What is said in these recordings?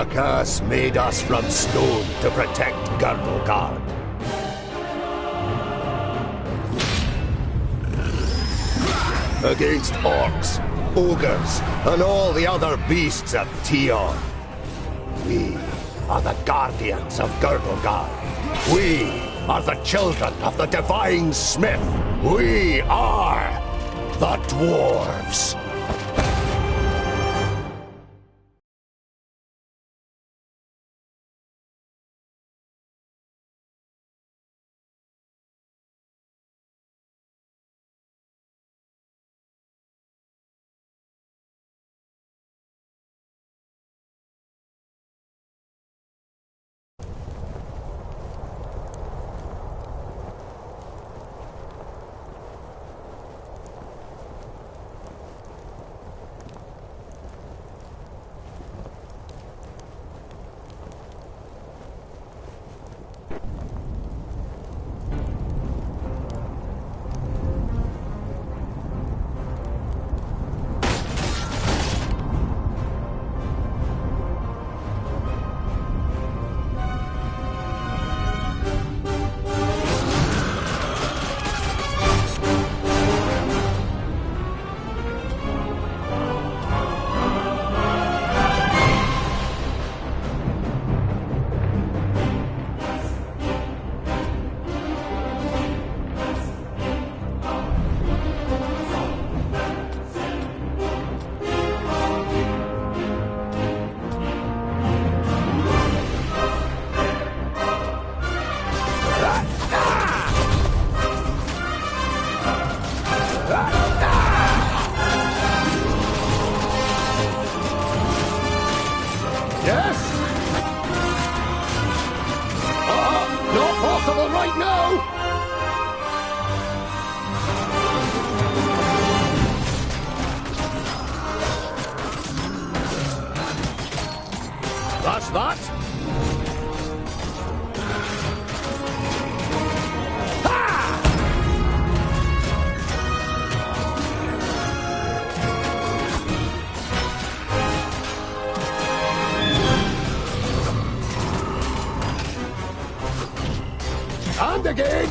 The curse made us from stone to protect Girdlegard. Against orcs, ogres, and all the other beasts of Tion. We are the guardians of Girdlegard. We are the children of the Divine Smith. We are the Dwarves. Right now! That's that! And again!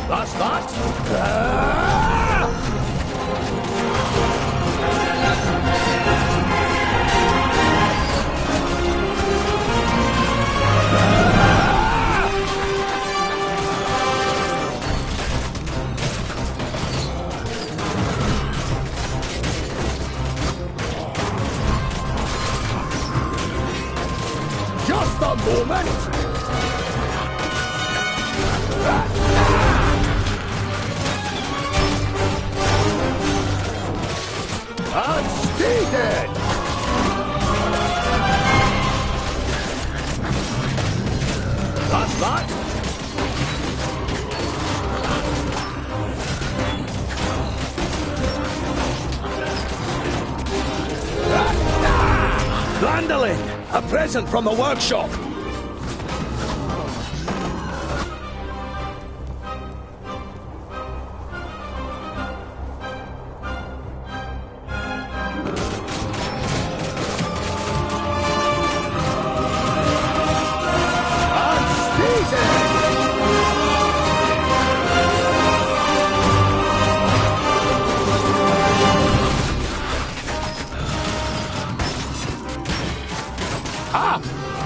That's that! Just a moment! And stay dead! That's that! Glandolin! A present from the workshop!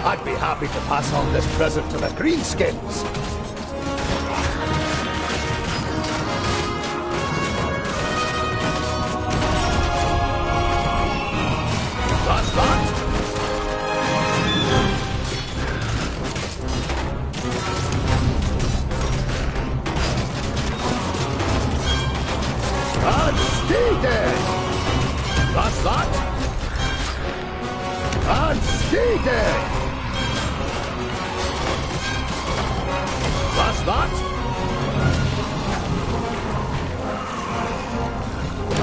I'd be happy to pass on this present to the Greenskins. That's that. And stay dead. That's that. And stay dead. That's that.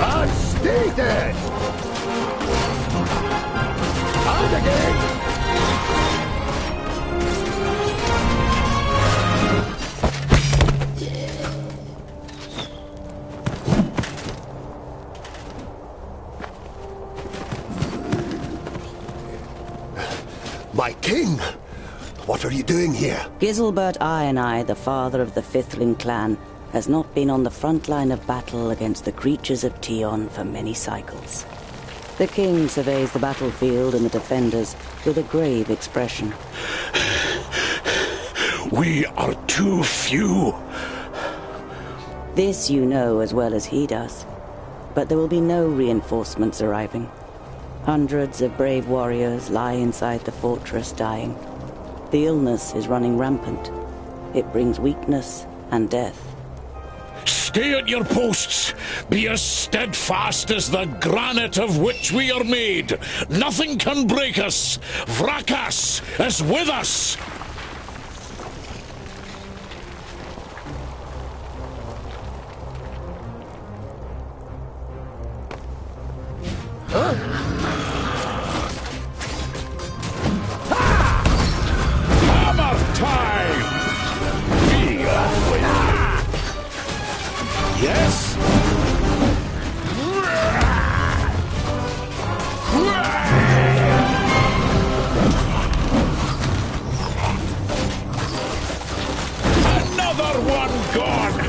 And stay dead. My king! What are you doing here? Giselbert I, the father of the Fifthling clan, has not been on the front line of battle against the creatures of Tion for many cycles. The king surveys the battlefield and the defenders with a grave expression. We are too few. This you know as well as he does. But there will be no reinforcements arriving. Hundreds of brave warriors lie inside the fortress dying. The illness is running rampant. It brings weakness and death. Stay at your posts. Be as steadfast as the granite of which we are made. Nothing can break us. Vrakas is with us. Hammer time! Be off with you. Yes? Another one gone!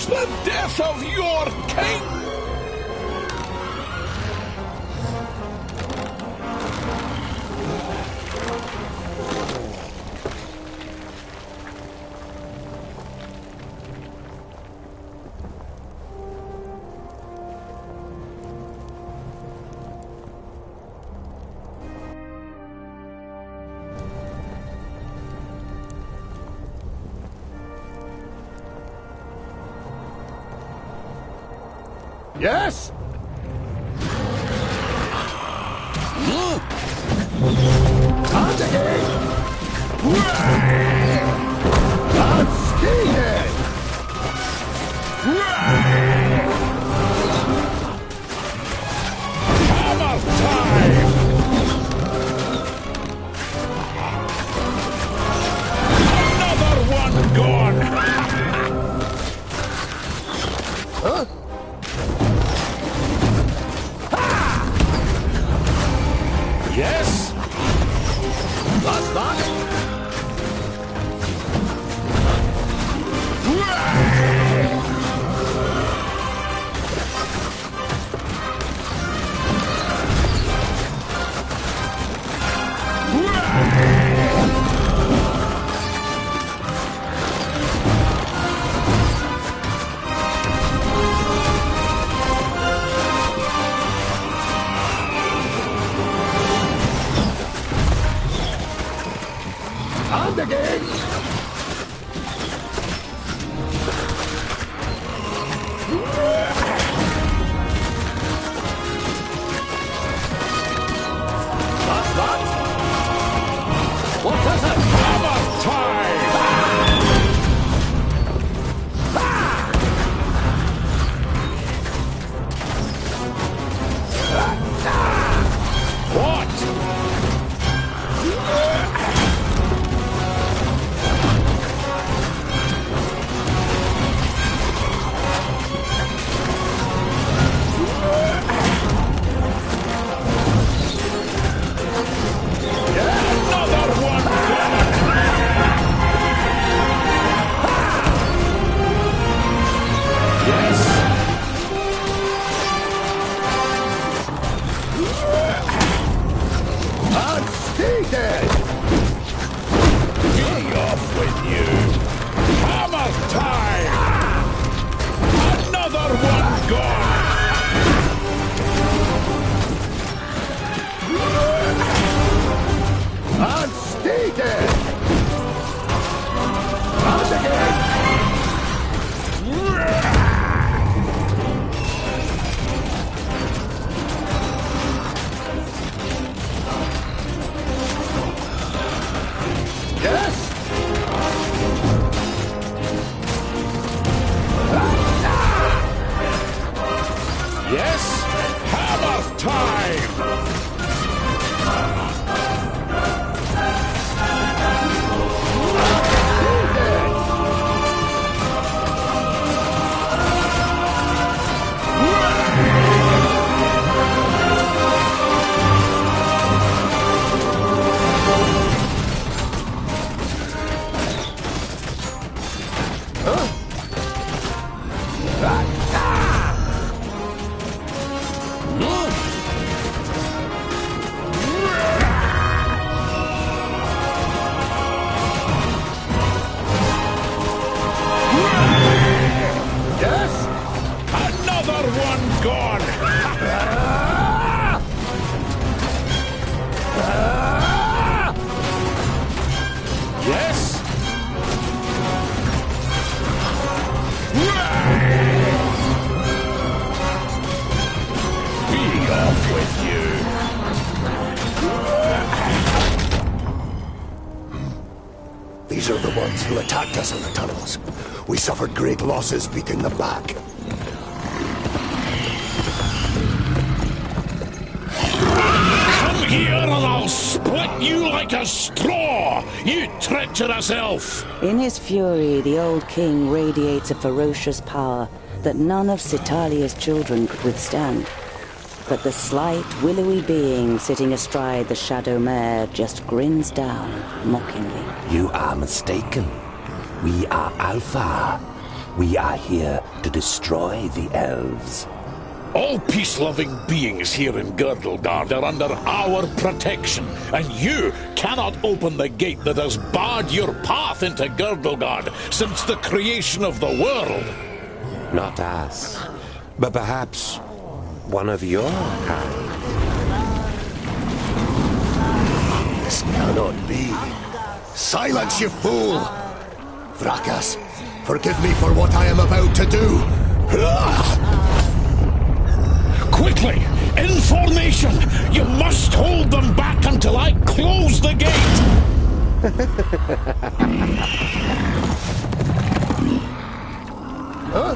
The death of your king! Yes? Out again! I'm skated! Hammer time! Another one gone! Huh? Yes? That's that? And stay dead! Be off with you! Hammer time! Another one gone! And stay dead! And again! Yes? Yes? Hammer time! Yes? Another one gone! Yes? Be off with you! These are the ones who attacked us in the tunnels. We suffered great losses beating them back. Come here and I'll split you like a straw, you treacherous elf! In his fury, the old king radiates a ferocious power that none of Citalia's children could withstand. But the slight, willowy being sitting astride the shadow mare just grins down, mockingly. You are mistaken. We are Alpha. We are here to destroy the elves. All peace-loving beings here in Girdlegard are under our protection, and you cannot open the gate that has barred your path into Girdlegard since the creation of the world. Not us, but perhaps one of your kind. This cannot be. Silence, you fool! Vrakas, forgive me for what I am about to do. Quickly! In formation! You must hold them back until I close the gate! Huh?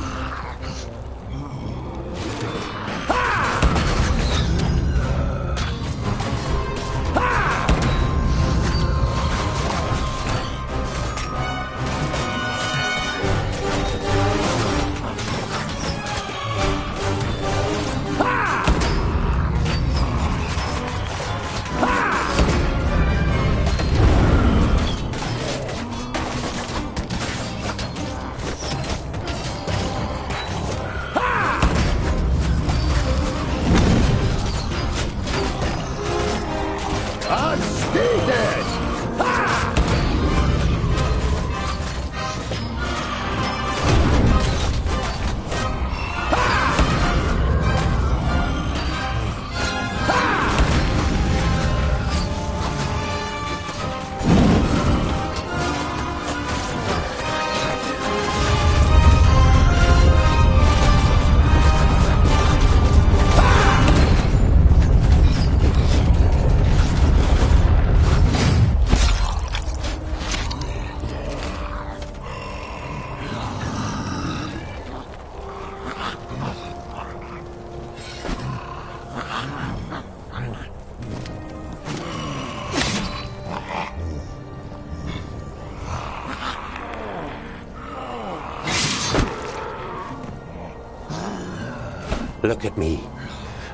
Look at me.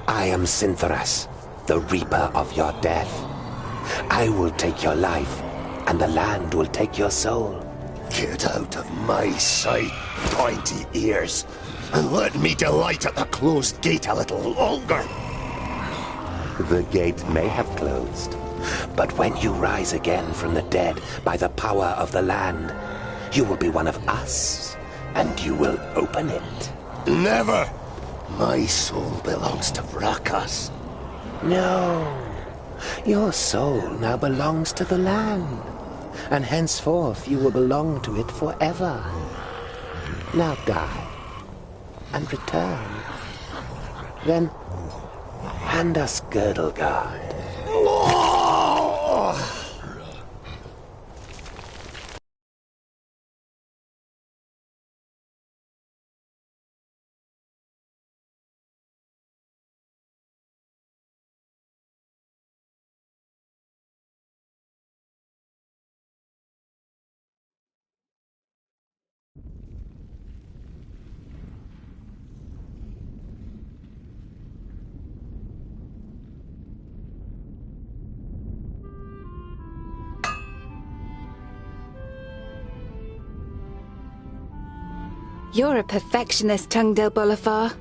I am Syntheras, the Reaper of your death. I will take your life, and the land will take your soul. Get out of my sight, pointy ears. and let me delight at the closed gate a little longer. The gate may have closed, but when you rise again from the dead by the power of the land, you will be one of us, and you will open it. Never! My soul belongs to Vrakas. No. Your soul now belongs to the land, and henceforth you will belong to it forever. Now die, and return. Then hand us Girdlegard. You're a perfectionist, Tungdil Bolafar.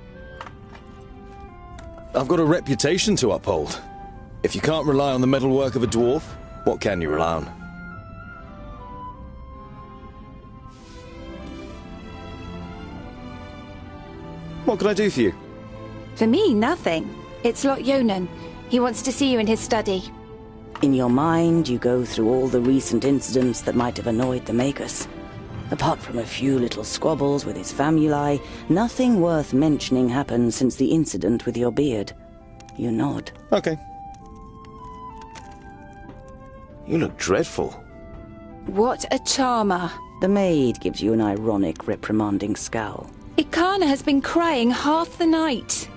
I've got a reputation to uphold. If you can't rely on the metalwork of a dwarf, what can you rely on? What can I do for you? For me, nothing. It's Lot Yonan. He wants to see you in his study. In your mind, you go through all the recent incidents that might have annoyed the Magus. Apart from a few little squabbles with his famuli, nothing worth mentioning happened since the incident with your beard. You nod. Okay. You look dreadful. What a charmer. The maid gives you an ironic, reprimanding scowl. Ikana has been crying half the night.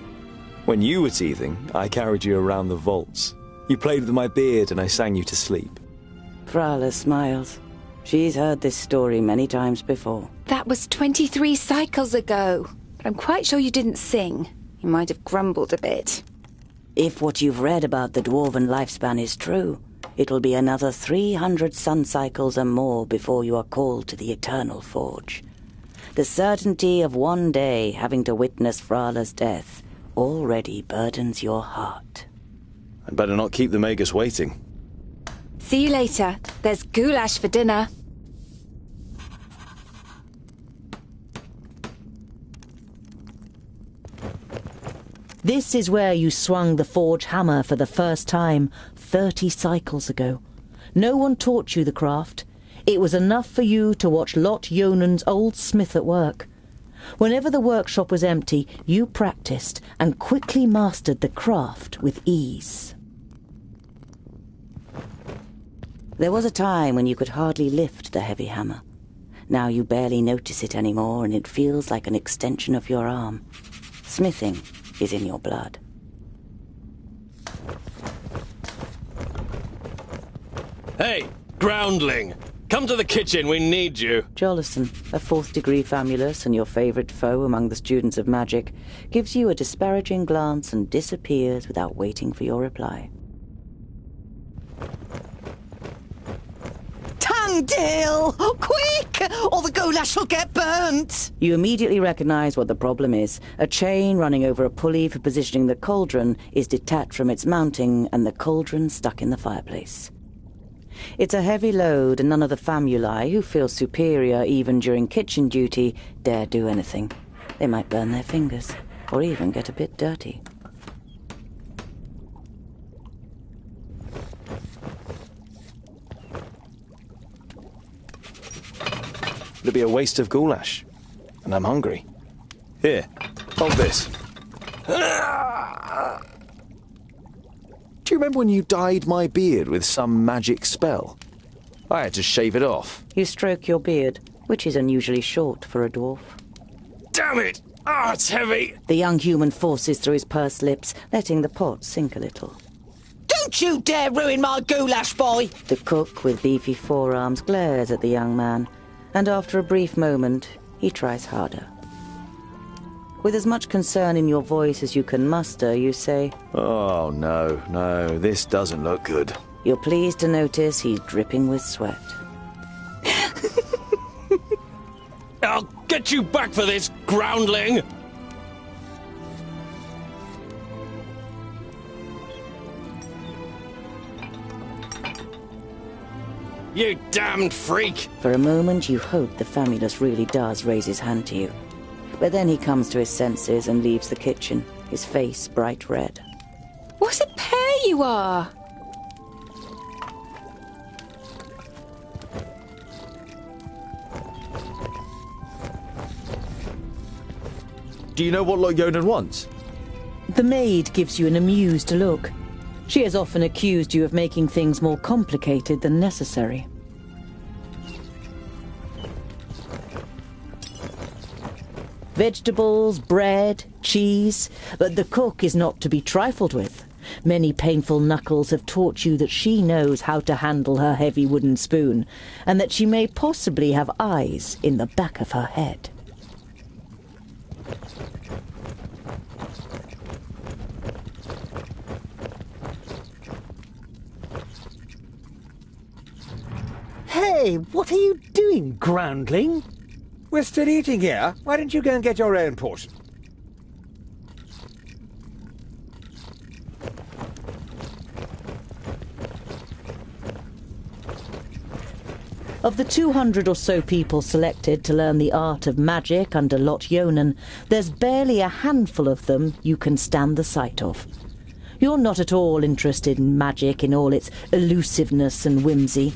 When you were teething, I carried you around the vaults. You played with my beard and I sang you to sleep. Frala smiles. She's heard this story many times before. That was 23 cycles ago. But I'm quite sure you didn't sing. You might have grumbled a bit. If what you've read about the dwarven lifespan is true, it'll be another 300 sun cycles and more before you are called to the Eternal Forge. The certainty of one day having to witness Frala's death already burdens your heart. I'd better not keep the Magus waiting. See you later. There's goulash for dinner. This is where you swung the forge hammer for the first time 30 cycles ago. No one taught you the craft. It was enough for you to watch Lot Yonan's old smith at work. Whenever the workshop was empty, you practiced and quickly mastered the craft with ease. There was a time when you could hardly lift the heavy hammer. Now you barely notice it anymore, and it feels like an extension of your arm. Smithing is in your blood. Hey, groundling! Come to the kitchen, we need you. Jolison, a 4th degree famulus and your favourite foe among the students of magic, gives you a disparaging glance and disappears without waiting for your reply. Tungdil! Quick! Or the goulash will get burnt! You immediately recognize what the problem is. A chain running over a pulley for positioning the cauldron is detached from its mounting, and the cauldron stuck in the fireplace. It's a heavy load, and none of the famuli, who feel superior even during kitchen duty, dare do anything. They might burn their fingers, or even get a bit dirty. It'd be a waste of goulash. And I'm hungry. Here, hold this. Do you remember when you dyed my beard with some magic spell? I had to shave it off. You stroke your beard, which is unusually short for a dwarf. Damn it! Ah, it's heavy! The young human forces through his pursed lips, letting the pot sink a little. Don't you dare ruin my goulash, boy! The cook with beefy forearms glares at the young man, and after a brief moment, he tries harder. With as much concern in your voice as you can muster, you say, Oh, no, this doesn't look good. You're pleased to notice he's dripping with sweat. I'll get you back for this, groundling! You damned freak! For a moment, you hope the Famulus really does raise his hand to you. But then he comes to his senses and leaves the kitchen, his face bright red. What a pair you are! Do you know what Yonan wants? The maid gives you an amused look. She has often accused you of making things more complicated than necessary. Vegetables, bread, cheese, but the cook is not to be trifled with. Many painful knuckles have taught you that she knows how to handle her heavy wooden spoon, and that she may possibly have eyes in the back of her head. Hey, what are you doing, groundling? We're still eating here. Why don't you go and get your own portion? Of the 200 or so people selected to learn the art of magic under Lot Yonan, there's barely a handful of them you can stand the sight of. You're not at all interested in magic in all its elusiveness and whimsy.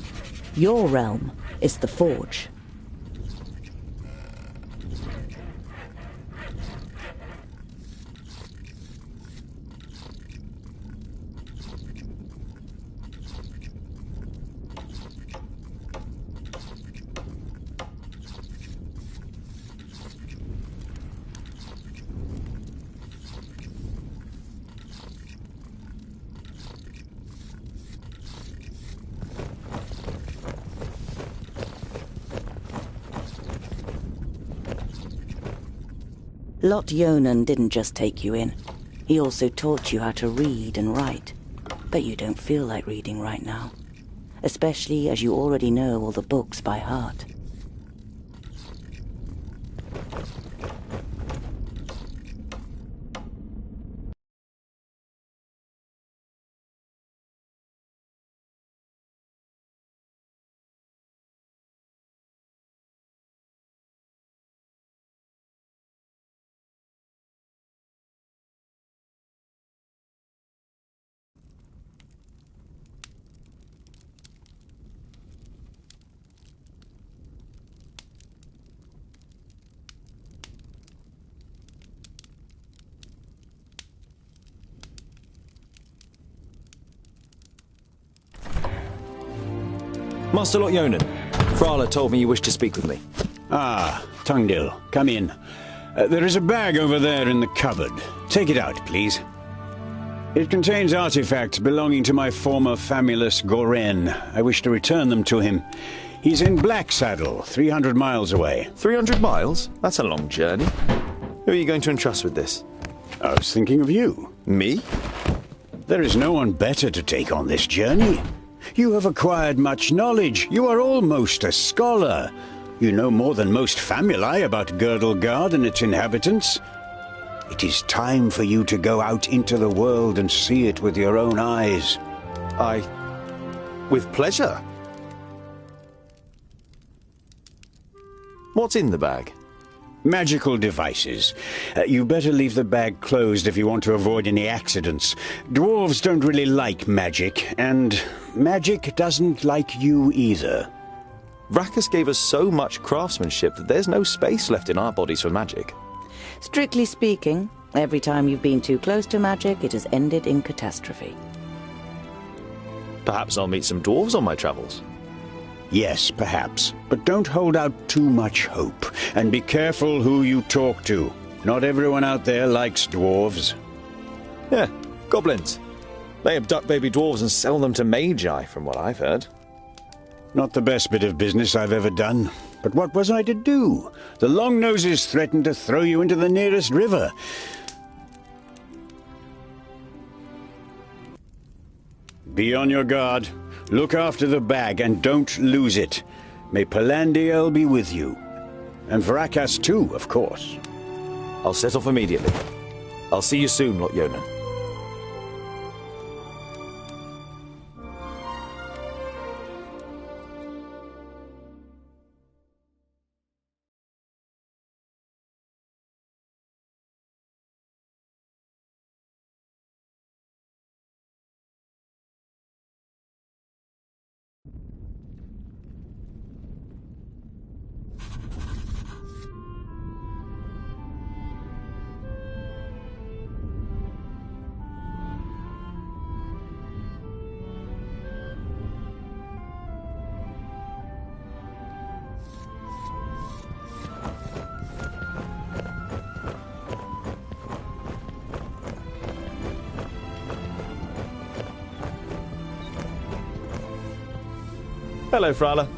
Your realm is the Forge. Lot Yonan didn't just take you in. He also taught you how to read and write. But you don't feel like reading right now. Especially as you already know all the books by heart. Master Lot Yonan, Frala told me you wished to speak with me. Ah, Tungdil, come in. There is a bag over there in the cupboard. Take it out, please. It contains artifacts belonging to my former Famulus Goren. I wish to return them to him. He's in Black Saddle, 300 miles away. 300 miles? That's a long journey. Who are you going to entrust with this? I was thinking of you. Me? There is no one better to take on this journey. You have acquired much knowledge. You are almost a scholar. You know more than most famuli about Girdlegard and its inhabitants. It is time for you to go out into the world and see it with your own eyes. With pleasure. What's in the bag? Magical devices. You better leave the bag closed if you want to avoid any accidents. Dwarves don't really like magic, and magic doesn't like you either. Rakus gave us so much craftsmanship that there's no space left in our bodies for magic. Strictly speaking, every time you've been too close to magic, it has ended in catastrophe. Perhaps I'll meet some dwarves on my travels. Yes, perhaps. But don't hold out too much hope. And be careful who you talk to. Not everyone out there likes dwarves. Yeah, goblins. They abduct baby dwarves and sell them to magi, from what I've heard. Not the best bit of business I've ever done. But what was I to do? The Longnoses threatened to throw you into the nearest river. Be on your guard. Look after the bag and don't lose it. May Palandiel be with you. And Vrakas too, of course. I'll set off immediately. I'll see you soon, Lot Yonan. Hello, Frala.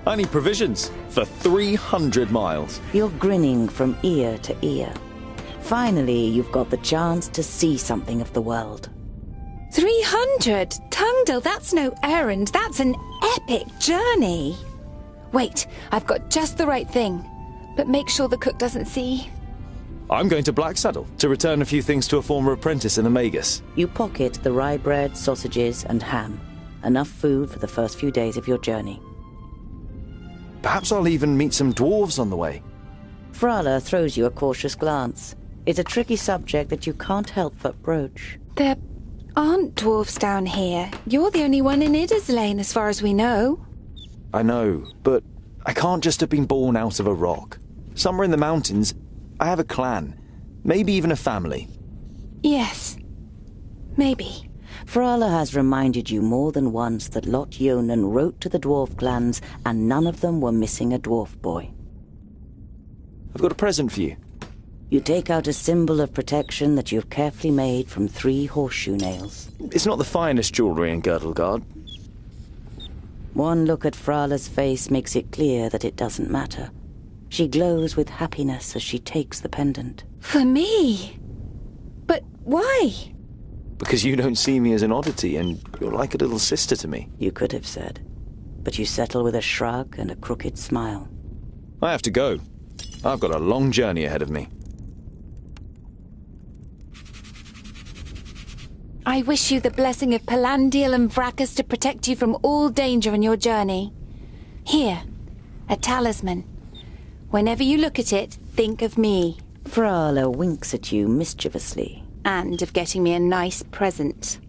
I need provisions for 300 miles. You're grinning from ear to ear. Finally, you've got the chance to see something of the world. 300? Tungdil, that's no errand. That's an epic journey. Wait, I've got just the right thing. But make sure the cook doesn't see. I'm going to Blacksaddle to return a few things to a former apprentice in the Magus. You pocket the rye bread, sausages, and ham. Enough food for the first few days of your journey. Perhaps I'll even meet some dwarves on the way. Frala throws you a cautious glance. It's a tricky subject that you can't help but broach. There aren't dwarves down here. You're the only one in Iderslane, as far as we know. I know, but I can't just have been born out of a rock. Somewhere in the mountains, I have a clan. Maybe even a family. Yes. Maybe. Frala has reminded you more than once that Lot Yonan wrote to the dwarf clans, and none of them were missing a dwarf boy. I've got a present for you. You take out a symbol of protection that you've carefully made from 3 horseshoe nails. It's not the finest jewellery in Girdlegard. One look at Frala's face makes it clear that it doesn't matter. She glows with happiness as she takes the pendant. For me? But why? Because you don't see me as an oddity, and you're like a little sister to me. You could have said. But you settle with a shrug and a crooked smile. I have to go. I've got a long journey ahead of me. I wish you the blessing of Palandiel and Vrakas to protect you from all danger on your journey. Here, a talisman. Whenever you look at it, think of me. Frala winks at you mischievously. And of getting me a nice present.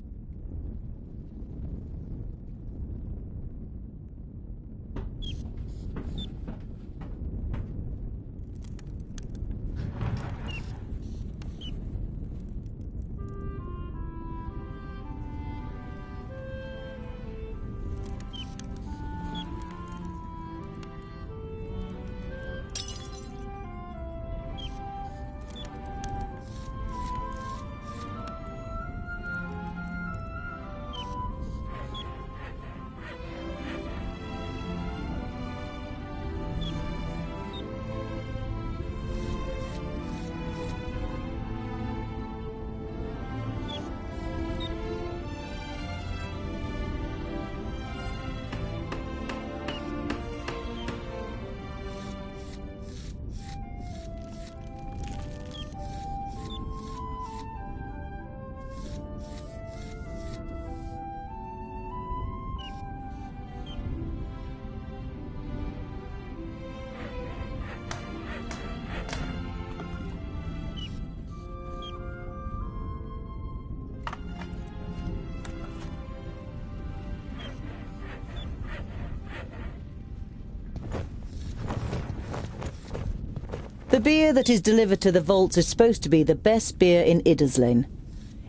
The beer that is delivered to the vaults is supposed to be the best beer in Iderslane.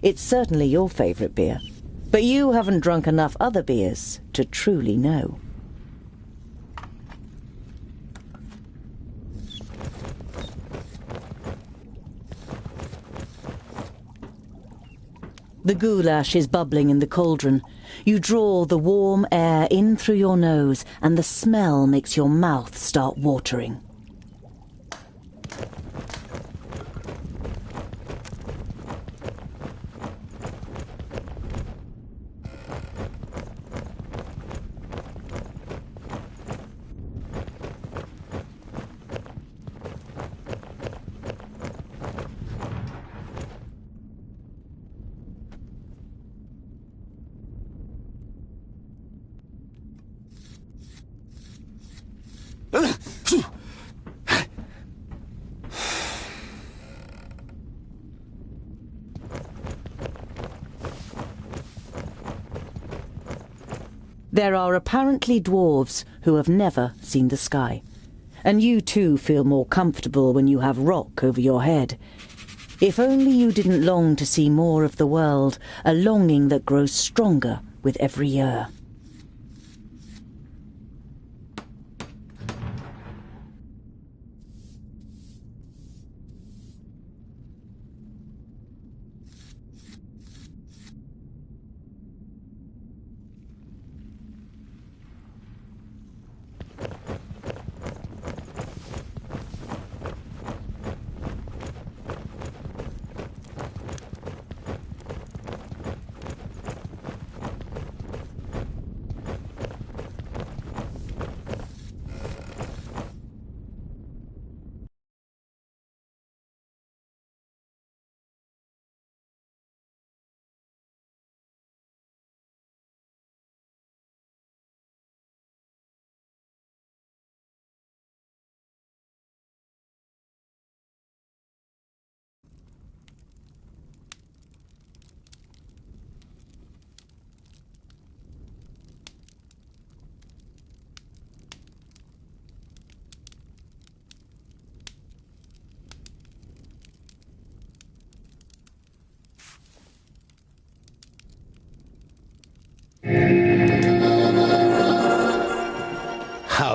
It's certainly your favourite beer, but you haven't drunk enough other beers to truly know. The goulash is bubbling in the cauldron. You draw the warm air in through your nose, and the smell makes your mouth start watering. There are apparently dwarves who have never seen the sky. And you too feel more comfortable when you have rock over your head. If only you didn't long to see more of the world, a longing that grows stronger with every year.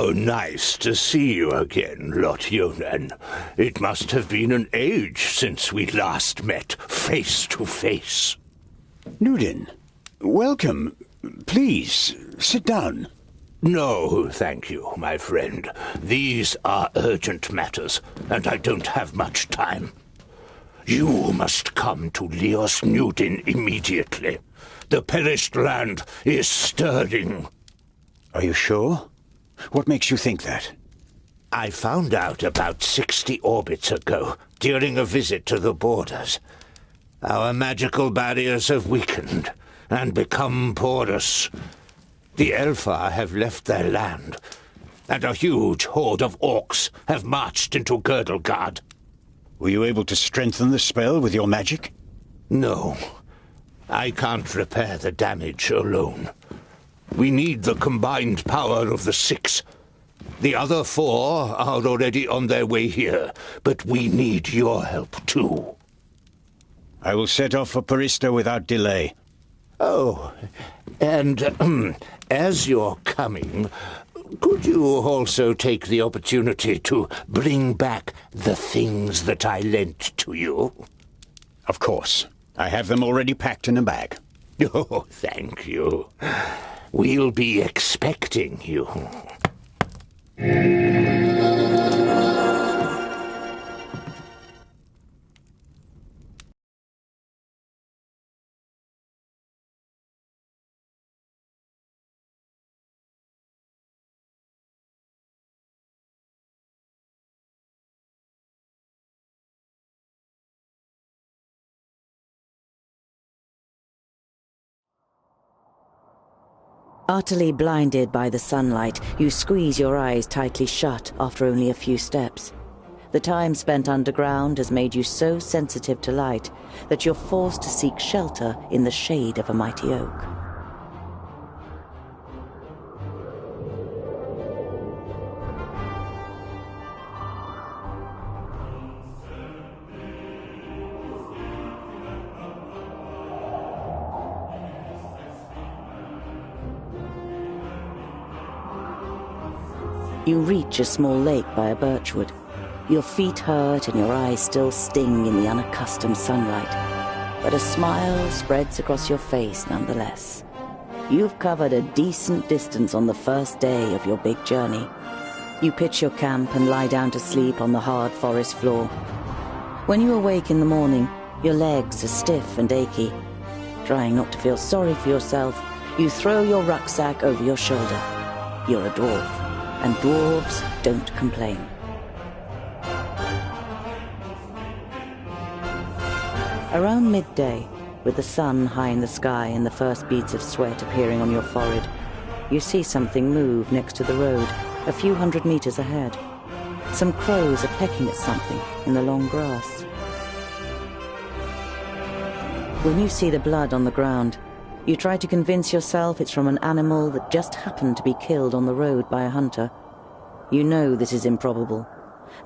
How nice to see you again, Lot-Yonan. It must have been an age since we last met face to face. Nudin, welcome. Please, sit down. No, thank you, my friend. These are urgent matters, and I don't have much time. You must come to Leos Nudin immediately. The perished land is stirring. Are you sure? What makes you think that? I found out about 60 orbits ago, during a visit to the borders. Our magical barriers have weakened and become porous. The Elfar have left their land, and a huge horde of orcs have marched into Girdlegard. Were you able to strengthen the spell with your magic? No. I can't repair the damage alone. We need the combined power of the 6. The other 4 are already on their way here, but we need your help too. I will set off for Parista without delay. Oh, and as you're coming, could you also take the opportunity to bring back the things that I lent to you? Of course. I have them already packed in a bag. Oh, thank you. We'll be expecting you. Utterly blinded by the sunlight, you squeeze your eyes tightly shut after only a few steps. The time spent underground has made you so sensitive to light that you're forced to seek shelter in the shade of a mighty oak. You reach a small lake by a birchwood. Your feet hurt and your eyes still sting in the unaccustomed sunlight, but a smile spreads across your face nonetheless. You've covered a decent distance on the first day of your big journey. You pitch your camp and lie down to sleep on the hard forest floor. When you awake in the morning, your legs are stiff and achy. Trying not to feel sorry for yourself, you throw your rucksack over your shoulder. You're a dwarf, and dwarves don't complain. Around midday, with the sun high in the sky and the first beads of sweat appearing on your forehead, you see something move next to the road, a few hundred meters ahead. Some crows are pecking at something in the long grass. When you see the blood on the ground, you try to convince yourself it's from an animal that just happened to be killed on the road by a hunter. You know this is improbable,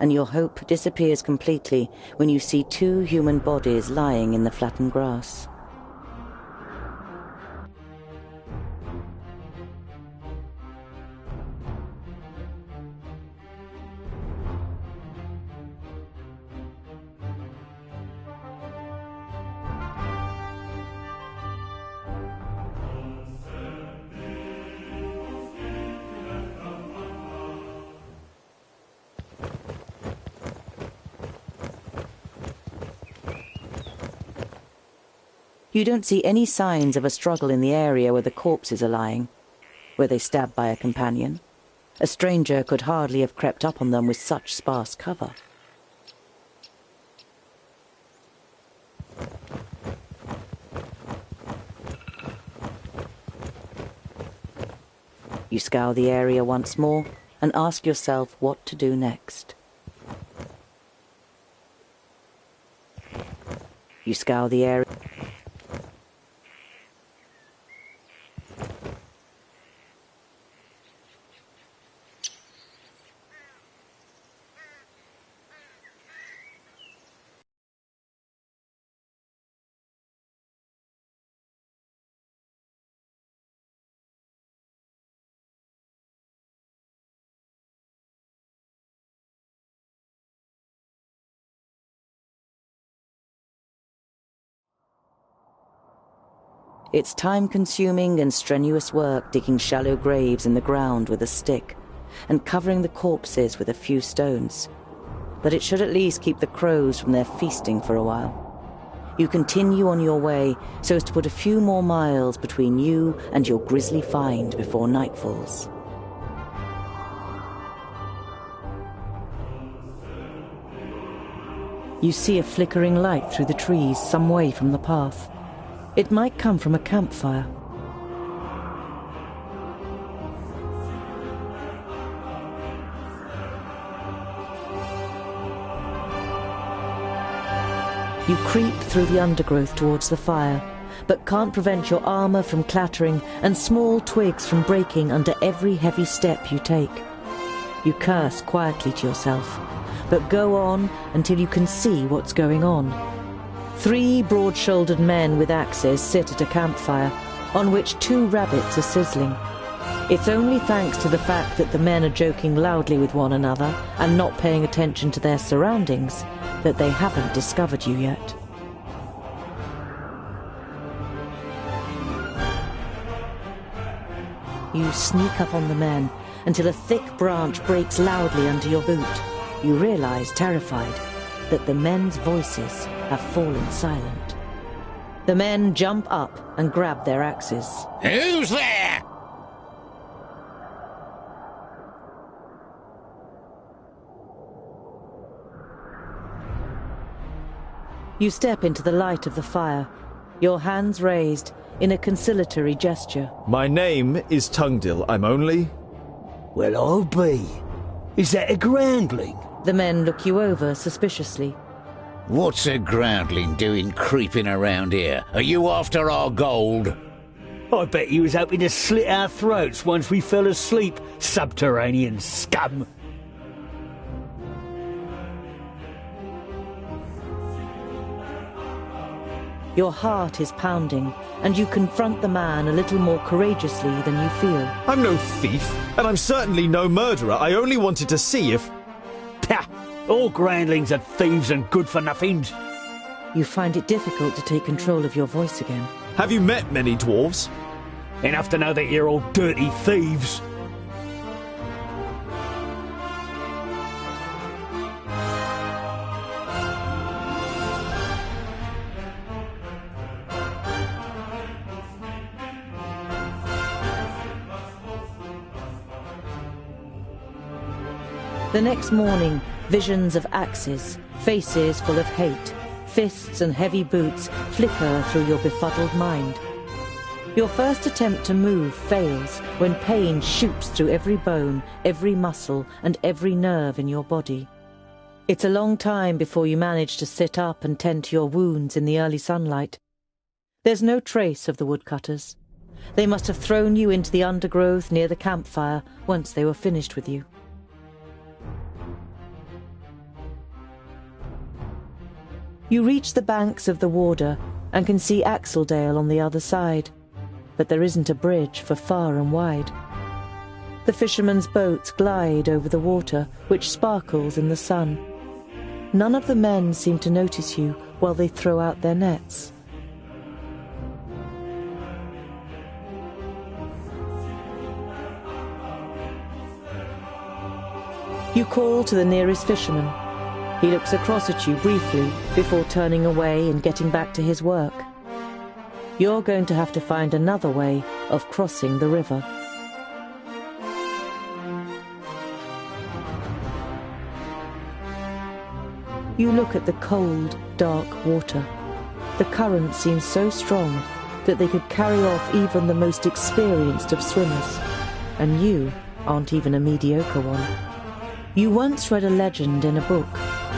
and your hope disappears completely when you see 2 human bodies lying in the flattened grass. You don't see any signs of a struggle in the area where the corpses are lying. Were they stabbed by a companion? A stranger could hardly have crept up on them with such sparse cover. You scour the area once more and ask yourself what to do next. You scour the area. It's time-consuming and strenuous work digging shallow graves in the ground with a stick and covering the corpses with a few stones. But it should at least keep the crows from their feasting for a while. You continue on your way so as to put a few more miles between you and your grisly find before night falls. You see a flickering light through the trees some way from the path. It might come from a campfire. You creep through the undergrowth towards the fire, but can't prevent your armor from clattering and small twigs from breaking under every heavy step you take. You curse quietly to yourself, but go on until you can see what's going on. 3 broad-shouldered men with axes sit at a campfire, on which 2 rabbits are sizzling. It's only thanks to the fact that the men are joking loudly with one another and not paying attention to their surroundings that they haven't discovered you yet. You sneak up on the men until a thick branch breaks loudly under your boot. You realize, terrified, that the men's voices have fallen silent. The men jump up and grab their axes. Who's there? You step into the light of the fire, your hands raised in a conciliatory gesture. My name is Tungdil. I'm only... Well, I'll be. Is that a groundling? The men look you over suspiciously. What's a groundling doing creeping around here? Are you after our gold? I bet you was hoping to slit our throats once we fell asleep, subterranean scum. Your heart is pounding, and you confront the man a little more courageously than you feel. I'm no thief, and I'm certainly no murderer. I only wanted to see if... Pah! All groundlings are thieves and good-for-nothings. You find it difficult to take control of your voice again. Have you met many dwarves? Enough to know that you're all dirty thieves. The next morning, visions of axes, faces full of hate, fists and heavy boots flicker through your befuddled mind. Your first attempt to move fails when pain shoots through every bone, every muscle, and every nerve in your body. It's a long time before you manage to sit up and tend to your wounds in the early sunlight. There's no trace of the woodcutters. They must have thrown you into the undergrowth near the campfire once they were finished with you. You reach the banks of the Warder and can see Axeldale on the other side, but there isn't a bridge for far and wide. The fishermen's boats glide over the water, which sparkles in the sun. None of the men seem to notice you while they throw out their nets. You call to the nearest fisherman. He looks across at you briefly before turning away and getting back to his work. You're going to have to find another way of crossing the river. You look at the cold, dark water. The current seems so strong that they could carry off even the most experienced of swimmers, and you aren't even a mediocre one. You once read a legend in a book.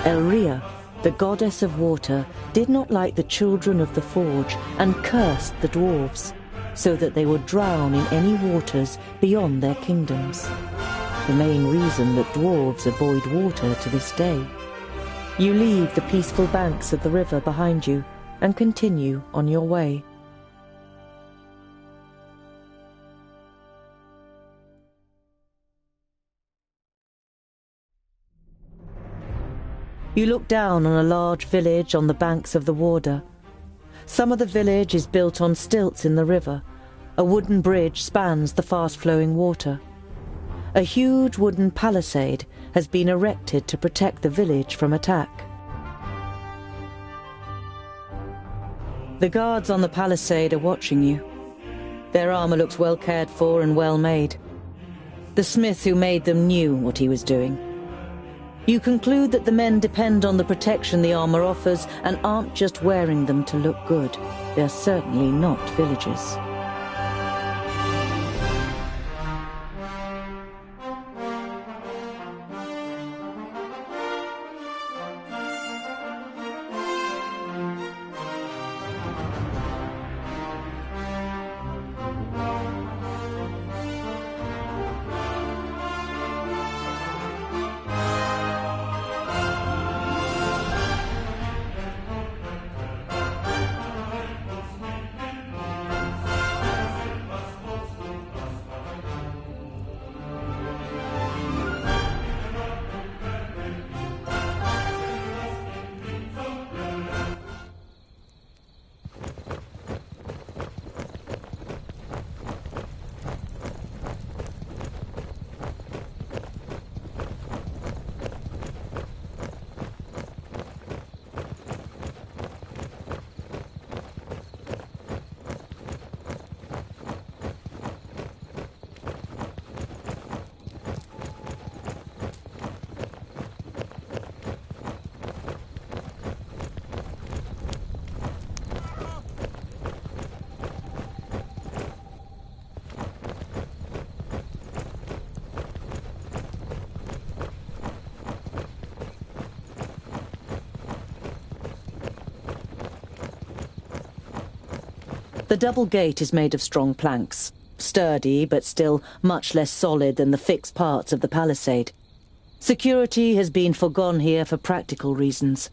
Elria, the goddess of water, did not like the children of the forge and cursed the dwarves, so that they would drown in any waters beyond their kingdoms. The main reason that dwarves avoid water to this day. You leave the peaceful banks of the river behind you and continue on your way. You look down on a large village on the banks of the Warder. Some of the village is built on stilts in the river. A wooden bridge spans the fast-flowing water. A huge wooden palisade has been erected to protect the village from attack. The guards on the palisade are watching you. Their armor looks well cared for and well made. The smith who made them knew what he was doing. You conclude that the men depend on the protection the armor offers and aren't just wearing them to look good. They're certainly not villagers. The double gate is made of strong planks, sturdy but still much less solid than the fixed parts of the palisade. Security has been forgone here for practical reasons.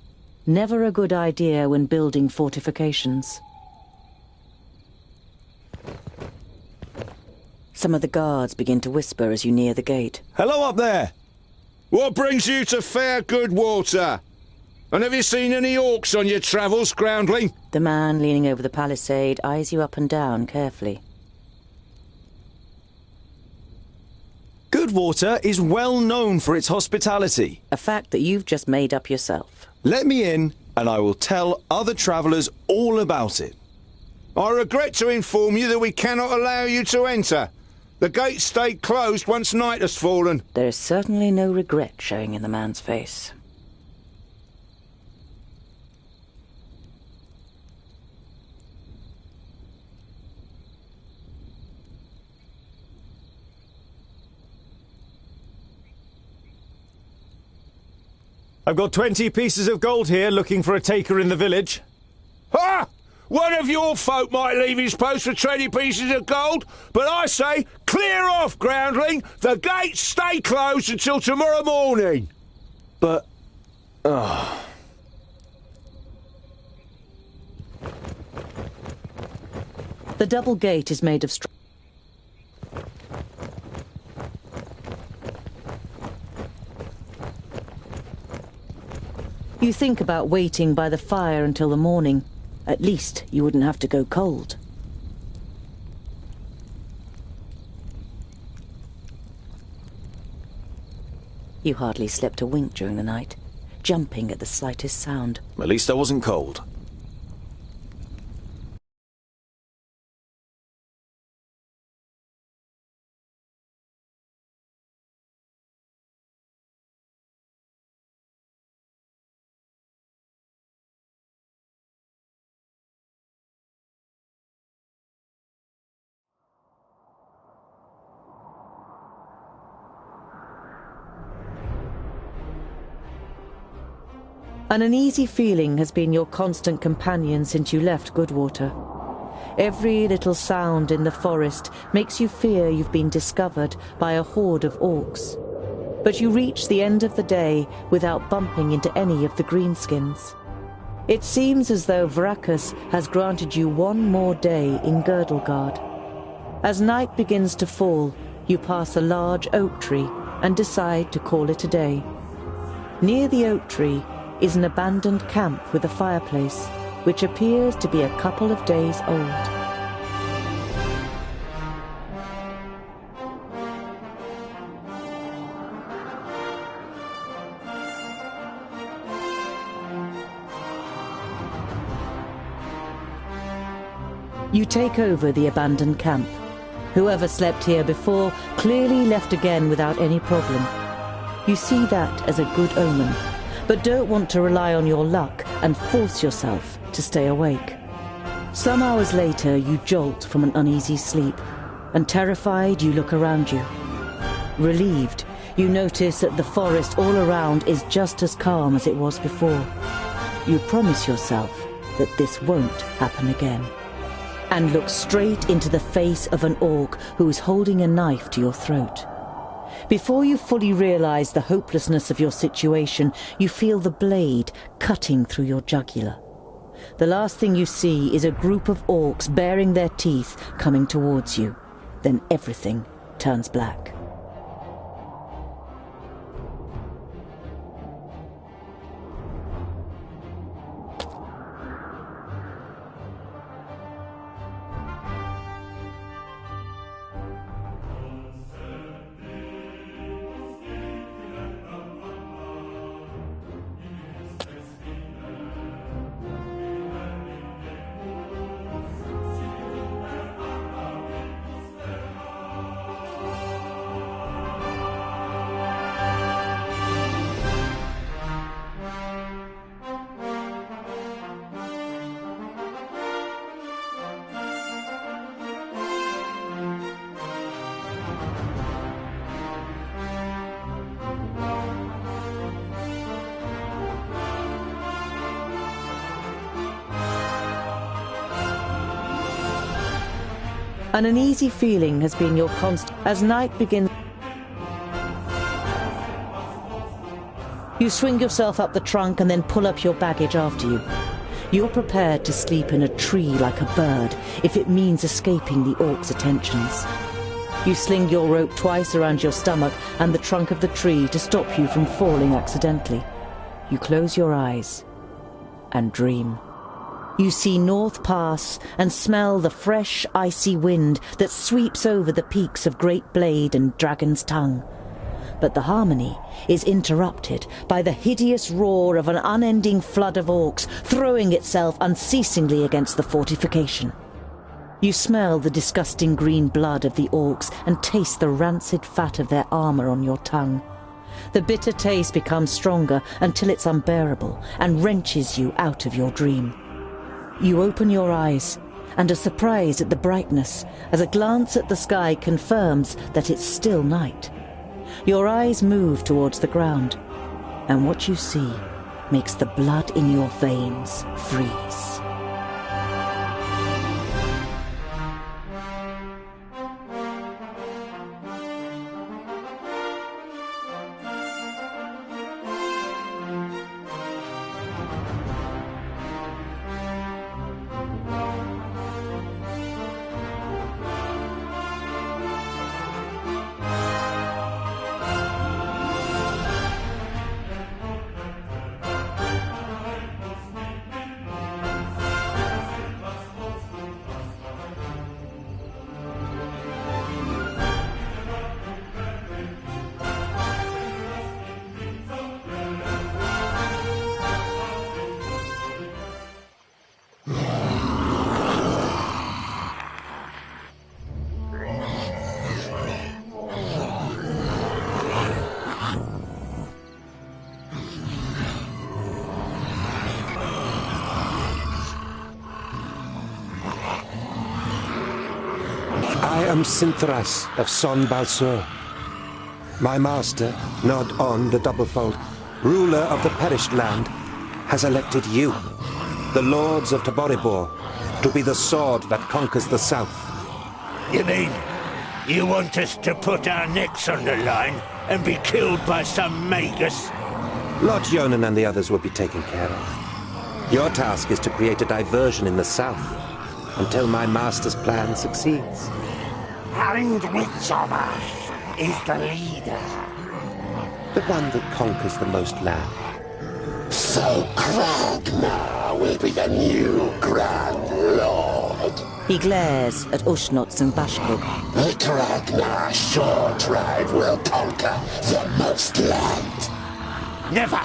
Never a good idea when building fortifications. Some of the guards begin to whisper as you near the gate. Hello up there! What brings you to fair good water? And have you seen any orcs on your travels, groundling? The man leaning over the palisade eyes you up and down carefully. Goodwater is well known for its hospitality. A fact that you've just made up yourself. Let me in, and I will tell other travellers all about it. I regret to inform you that we cannot allow you to enter. The gates stayed closed once night has fallen. There is certainly no regret showing in the man's face. I've got 20 pieces of gold here looking for a taker in the village. Ha! One of your folk might leave his post for 20 pieces of gold, but I say, clear off, groundling. The gates stay closed until tomorrow morning. But... The double gate is made of strong. You think about waiting by the fire until the morning. At least you wouldn't have to go cold. You hardly slept a wink during the night, jumping at the slightest sound. At least I wasn't cold. An uneasy feeling has been your constant companion since you left Goodwater. Every little sound in the forest makes you fear you've been discovered by a horde of orcs. But you reach the end of the day without bumping into any of the greenskins. It seems as though Vrakas has granted you one more day in Girdlegard. As night begins to fall, you pass a large oak tree and decide to call it a day. Near the oak tree is an abandoned camp with a fireplace. which appears to be a couple of days old. You take over the abandoned camp. Whoever slept here before clearly left again without any problem. You see that as a good omen, but don't want to rely on your luck and force yourself to stay awake. Some hours later, you jolt from an uneasy sleep, and terrified, you look around you. Relieved, you notice that the forest all around is just as calm as it was before. You promise yourself that this won't happen again, and look straight into the face of an orc who is holding a knife to your throat. Before you fully realize the hopelessness of your situation, you feel the blade cutting through your jugular. The last thing you see is a group of orcs baring their teeth coming towards you. Then everything turns black. An uneasy feeling has been your constant as night begins. You swing yourself up the trunk and then pull up your baggage after you. You're prepared to sleep in a tree like a bird if it means escaping the orc's attentions. You sling your rope twice around your stomach and the trunk of the tree to stop you from falling accidentally. You close your eyes and dream. You see North Pass and smell the fresh, icy wind that sweeps over the peaks of Great Blade and Dragon's Tongue. But the harmony is interrupted by the hideous roar of an unending flood of orcs throwing itself unceasingly against the fortification. You smell the disgusting green blood of the orcs and taste the rancid fat of their armor on your tongue. The bitter taste becomes stronger until it's unbearable and wrenches you out of your dream. You open your eyes and are surprised at the brightness as a glance at the sky confirms that it's still night. Your eyes move towards the ground, and what you see makes the blood in your veins freeze. I am Sinthras of Son Balsur. My master, Nod On the Doublefold, ruler of the perished land, has elected you, the lords of Taboribor, to be the sword that conquers the south. You mean you want us to put our necks on the line and be killed by some magus? Lord Yonan and the others will be taken care of. Your task is to create a diversion in the south until my master's plan succeeds. And which of us is the leader? The one that conquers the most land. So Kragna will be the new Grand Lord. He glares at Ushnots and Bashkuk. The Kragnar Shore tribe will conquer the most land. Never!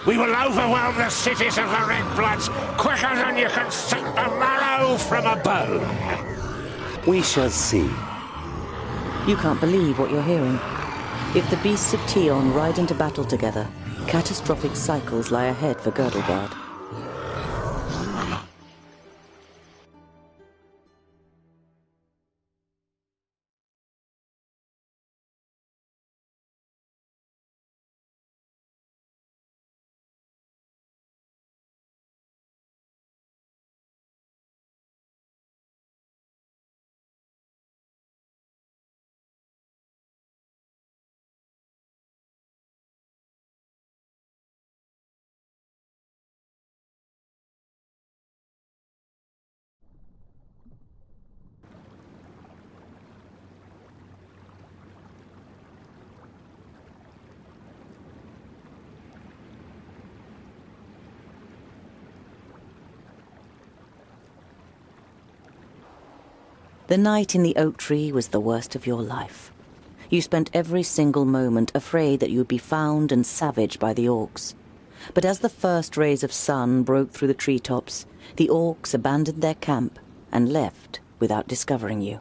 We will overwhelm the cities of the Red Bloods quicker than you can suck the marrow from a bone. We shall see. You can't believe what you're hearing. If the beasts of Tion ride into battle together, catastrophic cycles lie ahead for Girdlegard. The night in the oak tree was the worst of your life. You spent every single moment afraid that you would be found and savaged by the orcs. But as the first rays of sun broke through the treetops, the orcs abandoned their camp and left without discovering you.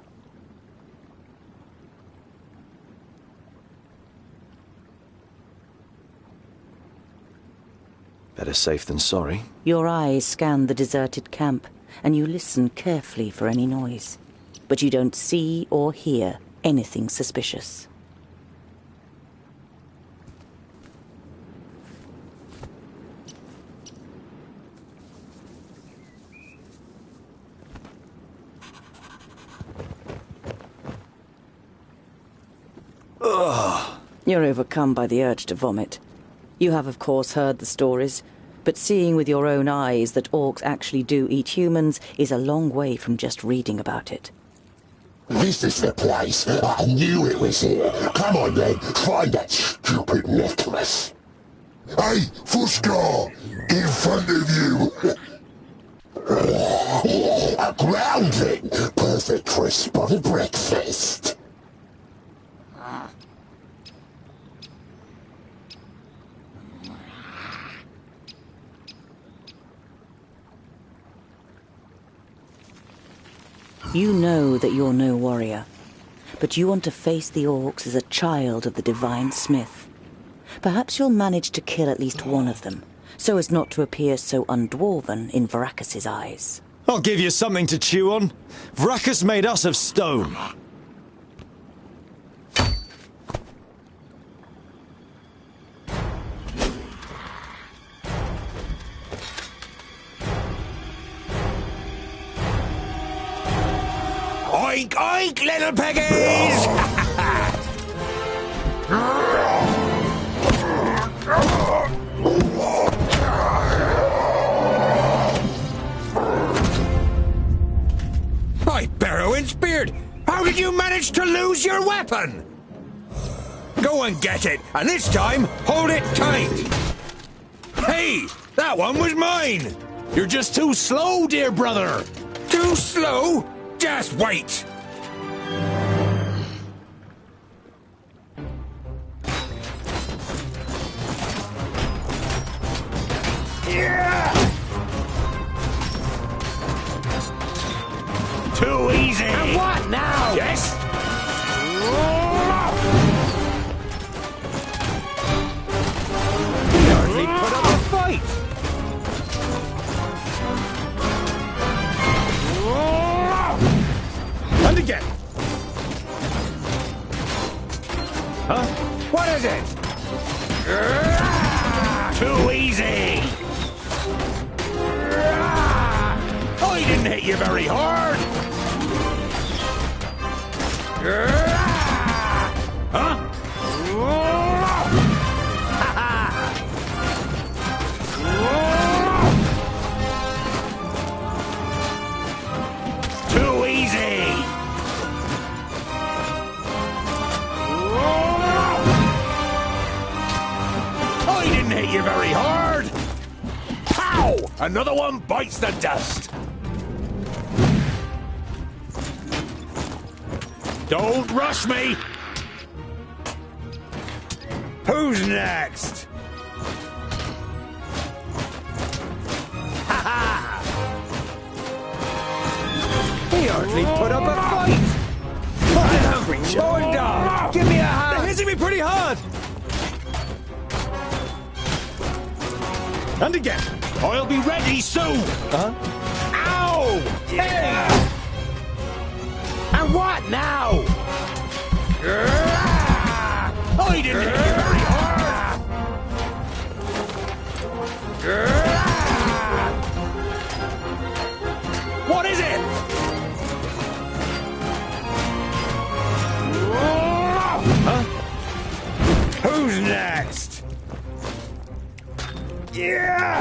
Better safe than sorry. Your eyes scan the deserted camp, and you listen carefully for any noise. But you don't see or hear anything suspicious. Ugh. You're overcome by the urge to vomit. You have, of course, heard the stories, but seeing with your own eyes that orcs actually do eat humans is a long way from just reading about it. This is the place. I knew it was here. Come on then, find that stupid necklace. Hey, Fuskar! In front of you! A groundling! Perfect for a spotted breakfast. You know that you're no warrior, but you want to face the orcs as a child of the Divine Smith. Perhaps you'll manage to kill at least one of them, so as not to appear so undwarven in Varakis' eyes. I'll give you something to chew on. Vrakas made us of stone. Oink, oink, little piggies! By Barrowin's beard! How did you manage to lose your weapon? Go and get it, and this time, hold it tight! Hey, that one was mine! You're just too slow, dear brother! Too slow? Just wait! Too easy! And what now? Yes? Hardly put up a fight! And again! Huh? What is it? Too easy! I didn't hit you very hard! Huh? Too easy! I didn't hit you very hard! Ha! Ow! Another one bites the dust. Don't rush me! Who's next? Ha ha! He hardly put up a fight! Bowen, give me a hand! They're hitting me pretty hard! And again. I'll be ready soon! Uh-huh. Ow! Hey! And what now? I didn't hit you very hard! What is it? Huh? Who's next? Yeah!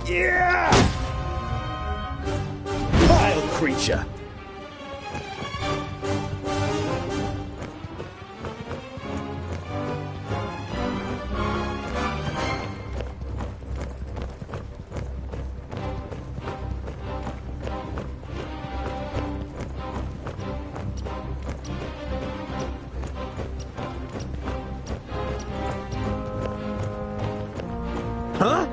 Yeah! Vile creature. Huh?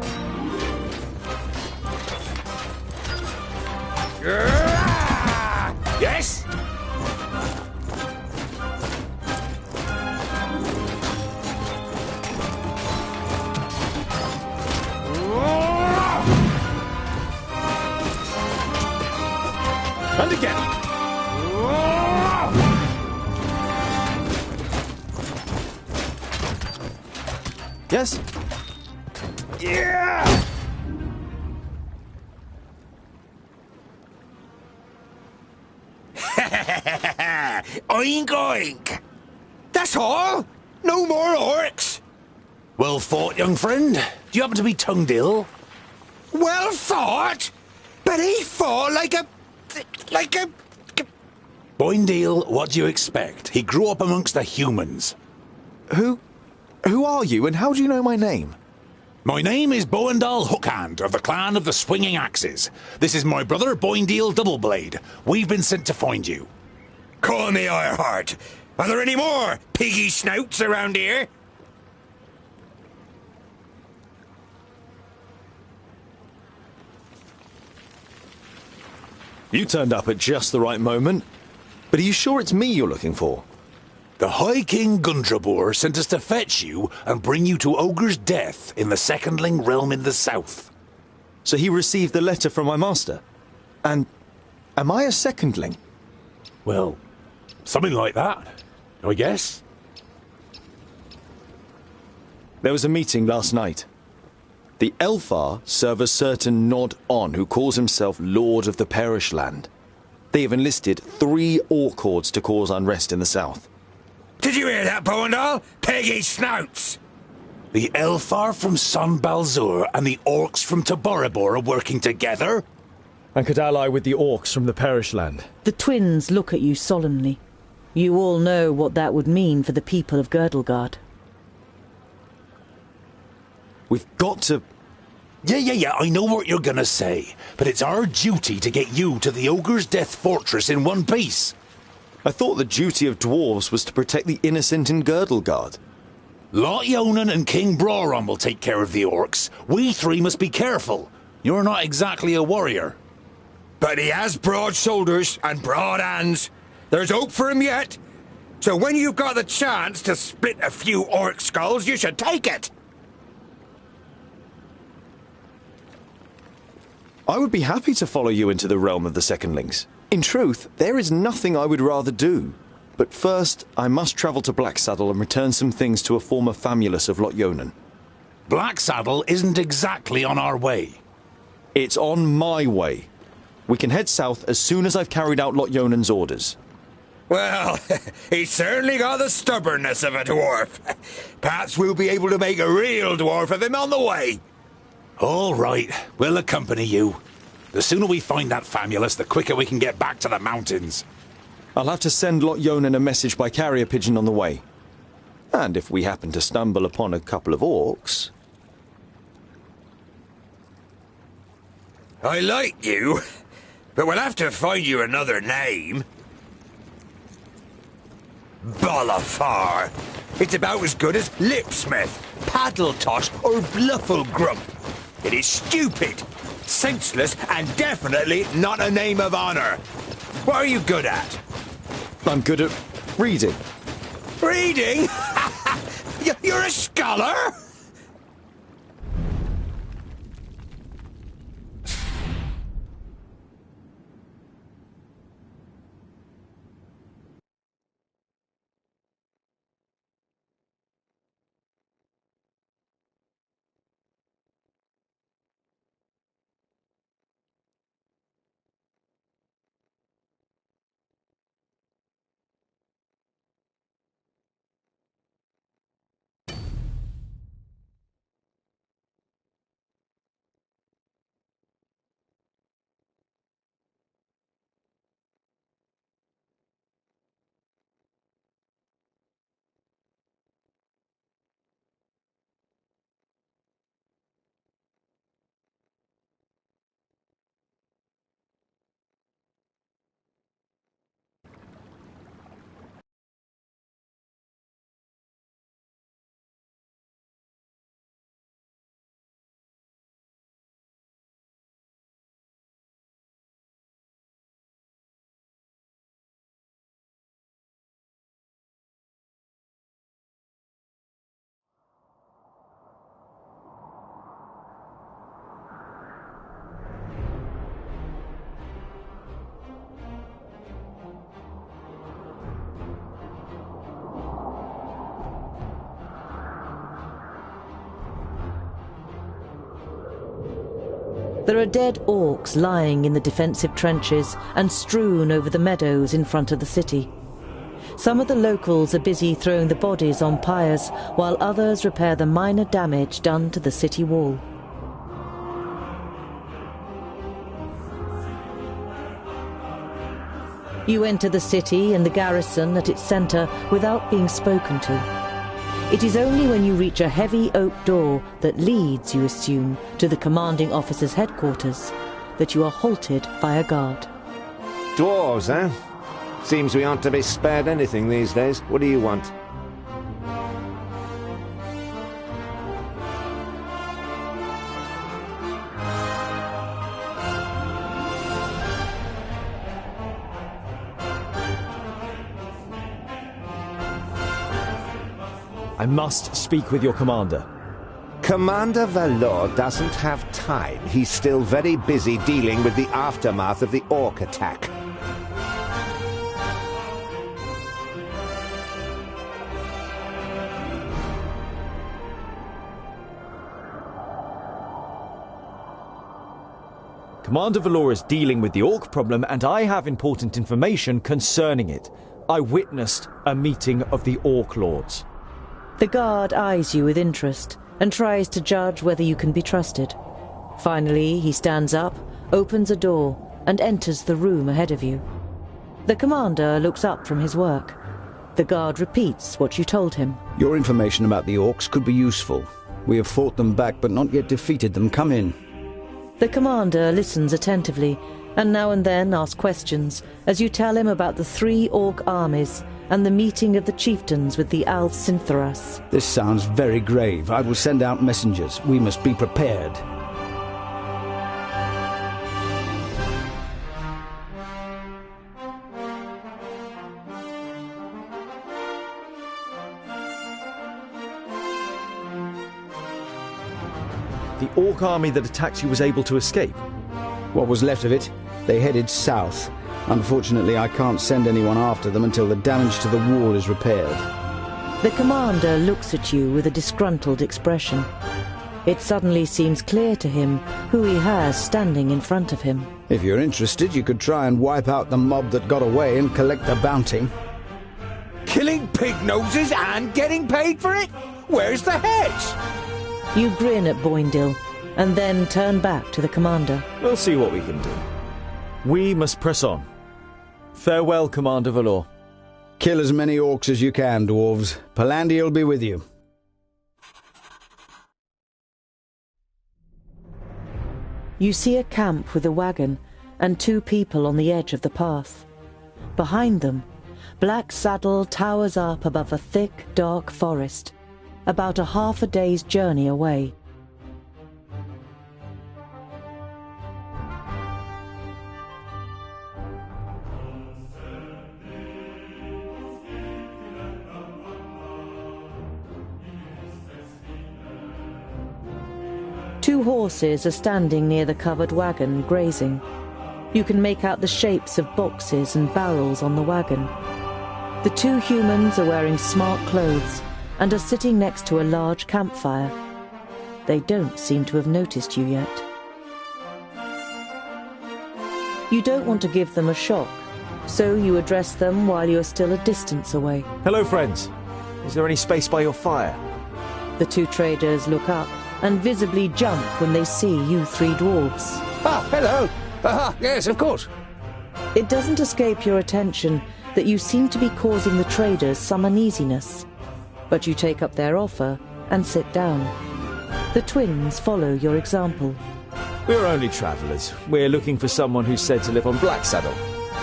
Yes? And again. Yes? Yeah! Oink oink! That's all? No more orcs? Well fought, young friend. Do you happen to be tongued ill? Well fought? But he fought like a... Boindale, what do you expect? He grew up amongst the humans. Who are you and how do you know my name? My name is Boindale Hookhand of the clan of the Swinging Axes. This is my brother Boindale Doubleblade. We've been sent to find you. Call me Ironheart. Are there any more piggy snouts around here? You turned up at just the right moment. But are you sure it's me you're looking for? The High King Gundrabur sent us to fetch you and bring you to Ogre's death in the Secondling realm in the south. So he received the letter from my master? And am I a secondling? Well, something like that, I guess. There was a meeting last night. The Elfar serve a certain Nod-On who calls himself Lord of the Perish Land. They have enlisted 3 orc hordes to cause unrest in the south. Did you hear that, Boindale? Piggy snouts! The Elfar from Son Balzur and the orcs from Taboribor are working together? And could ally with the orcs from the Perish Land. The twins look at you solemnly. You all know what that would mean for the people of Girdlegard. We've got to... Yeah, I know what you're gonna say. But it's our duty to get you to the Ogre's Death Fortress in one piece. I thought the duty of dwarves was to protect the innocent in Girdlegard. Lot Yonan and King Broron will take care of the orcs. We 3 must be careful. You're not exactly a warrior. But he has broad shoulders and broad hands. There's hope for him yet. So when you've got the chance to split a few orc skulls, you should take it. I would be happy to follow you into the realm of the Secondlings. In truth, there is nothing I would rather do. But first, I must travel to Blacksaddle and return some things to a former famulus of Lot Yonan. Blacksaddle isn't exactly on our way. It's on my way. We can head south as soon as I've carried out Lot Yonan's orders. Well, he's certainly got the stubbornness of a dwarf. Perhaps we'll be able to make a real dwarf of him on the way. All right, we'll accompany you. The sooner we find that famulus, the quicker we can get back to the mountains. I'll have to send Lot Yonan a message by carrier pigeon on the way. And if we happen to stumble upon a couple of orcs... I like you, but we'll have to find you another name. Bolafar. It's about as good as Lipsmith, Paddletosh, or Blufflegrump. It is stupid, senseless, and definitely not a name of honor. What are you good at? I'm good at reading. Reading? You're a scholar? There are dead orcs lying in the defensive trenches and strewn over the meadows in front of the city. Some of the locals are busy throwing the bodies on pyres, while others repair the minor damage done to the city wall. You enter the city and the garrison at its centre without being spoken to. It is only when you reach a heavy oak door that leads, you assume, to the commanding officer's headquarters, that you are halted by a guard. Dwarves, eh? Seems we aren't to be spared anything these days. What do you want? I must speak with your commander. Commander Valor doesn't have time. He's still very busy dealing with the aftermath of the orc attack. Commander Valor is dealing with the orc problem, and I have important information concerning it. I witnessed a meeting of the orc lords. The guard eyes you with interest and tries to judge whether you can be trusted. Finally, he stands up, opens a door, and enters the room ahead of you. The commander looks up from his work. The guard repeats what you told him. Your information about the orcs could be useful. We have fought them back but not yet defeated them. Come in. The commander listens attentively and now and then asks questions as you tell him about the 3 orc armies and the meeting of the chieftains with the Alcinthoras. This sounds very grave. I will send out messengers. We must be prepared. The orc army that attacked you was able to escape? What was left of it? They headed south. Unfortunately, I can't send anyone after them until the damage to the wall is repaired. The commander looks at you with a disgruntled expression. It suddenly seems clear to him who he has standing in front of him. If you're interested, you could try and wipe out the mob that got away and collect the bounty. Killing pig noses and getting paid for it? Where's the heads? You grin at Boindil and then turn back to the commander. We'll see what we can do. We must press on. Farewell, Commander Valor. Kill as many orcs as you can, dwarves. Palandir will be with you. You see a camp with a wagon and 2 people on the edge of the path. Behind them, Black Saddle towers up above a thick, dark forest, about a half a day's journey away. Two horses are standing near the covered wagon, grazing. You can make out the shapes of boxes and barrels on the wagon. The 2 humans are wearing smart clothes and are sitting next to a large campfire. They don't seem to have noticed you yet. You don't want to give them a shock, so you address them while you are still a distance away. Hello, friends. Is there any space by your fire? The 2 traders look up and visibly jump when they see you 3 dwarves. Ah, hello. Yes, of course. It doesn't escape your attention that you seem to be causing the traders some uneasiness, but you take up their offer and sit down. The twins follow your example. We're only travellers. We're looking for someone who's said to live on Black Saddle.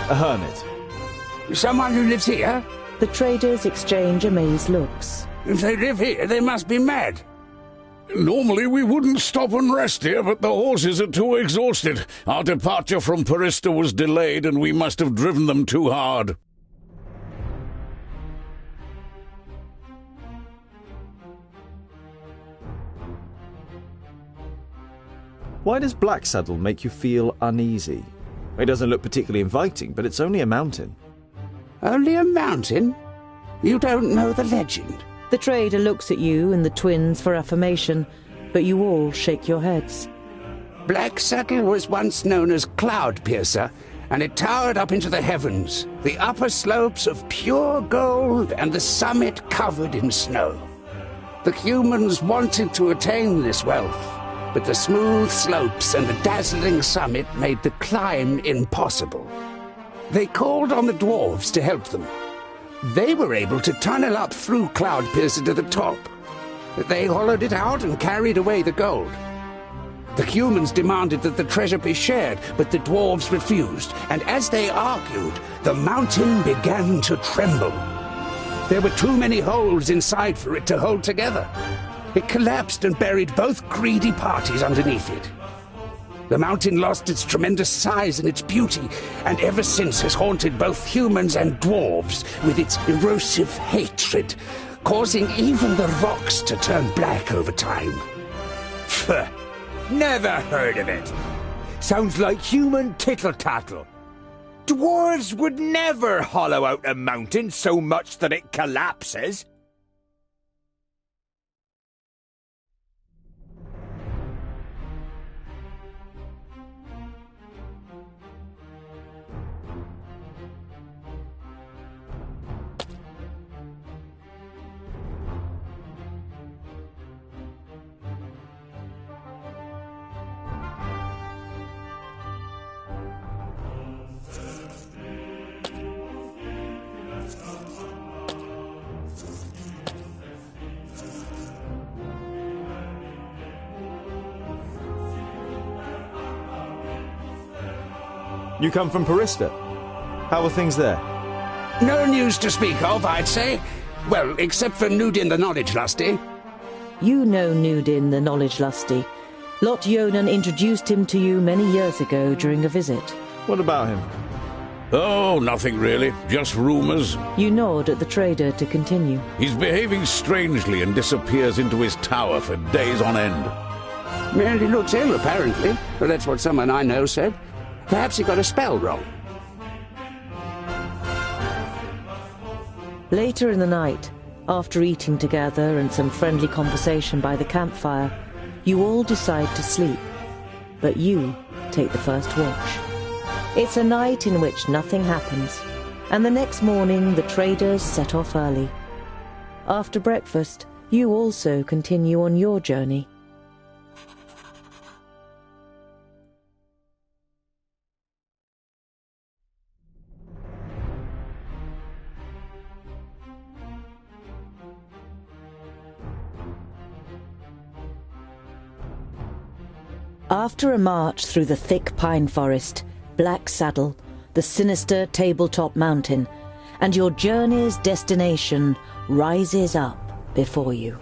A hermit. Someone who lives here? The traders exchange amazed looks. If they live here, they must be mad. Normally we wouldn't stop and rest here, but the horses are too exhausted. Our departure from Parista was delayed, and we must have driven them too hard. Why does Black Saddle make you feel uneasy? It doesn't look particularly inviting, but it's only a mountain. Only a mountain? You don't know the legend? The trader looks at you and the twins for affirmation, but you all shake your heads. Black Saddle was once known as Cloud Piercer, and it towered up into the heavens, the upper slopes of pure gold and the summit covered in snow. The humans wanted to attain this wealth, but the smooth slopes and the dazzling summit made the climb impossible. They called on the dwarves to help them. They were able to tunnel up through Cloud Piercer to the top. They hollowed it out and carried away the gold. The humans demanded that the treasure be shared, but the dwarves refused, and as they argued, the mountain began to tremble. There were too many holes inside for it to hold together. It collapsed and buried both greedy parties underneath it. The mountain lost its tremendous size and its beauty, and ever since has haunted both humans and dwarves with its erosive hatred, causing even the rocks to turn black over time. Pfft, never heard of it. Sounds like human tittle-tattle. Dwarves would never hollow out a mountain so much that it collapses. You come from Parista. How are things there? No news to speak of, I'd say. Well, except for Nudin the Knowledge Lusty. You know Nudin the Knowledge Lusty. Lot Yonan introduced him to you many years ago during a visit. What about him? Oh, nothing really. Just rumours. You nod at the trader to continue. He's behaving strangely and disappears into his tower for days on end. Well, he looks ill, apparently. Well, that's what someone I know said. Perhaps he got a spell wrong. Later in the night, after eating together and some friendly conversation by the campfire, you all decide to sleep. But you take the first watch. It's a night in which nothing happens, and the next morning the traders set off early. After breakfast, you also continue on your journey. After a march through the thick pine forest, Black Saddle, the sinister tabletop mountain, and your journey's destination rises up before you.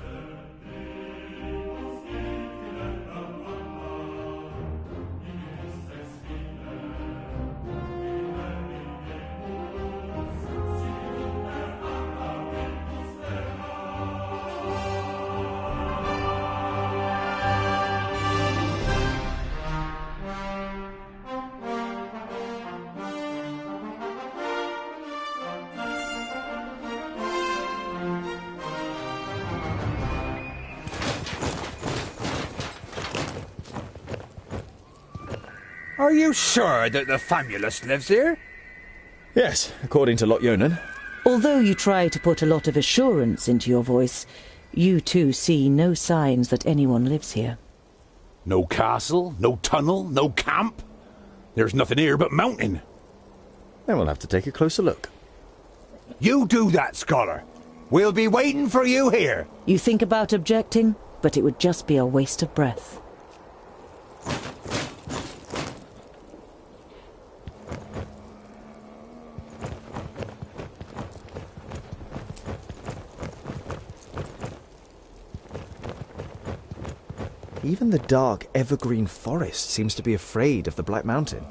Are you sure that the Famulus lives here? Yes, according to Lot Yonan. Although you try to put a lot of assurance into your voice, you too see no signs that anyone lives here. No castle, no tunnel, no camp. There's nothing here but mountain. Then we'll have to take a closer look. You do that, scholar. We'll be waiting for you here. You think about objecting, but it would just be a waste of breath. Even the dark evergreen forest seems to be afraid of the Black Mountain.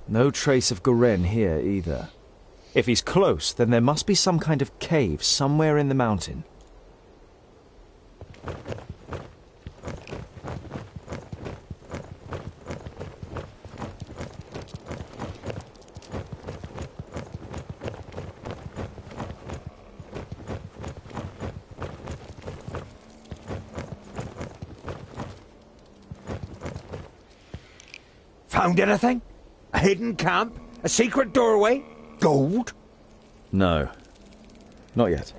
No trace of Guren here either. If he's close, then there must be some kind of cave somewhere in the mountain. Found anything? A hidden camp? A secret doorway? Gold? No. Not yet.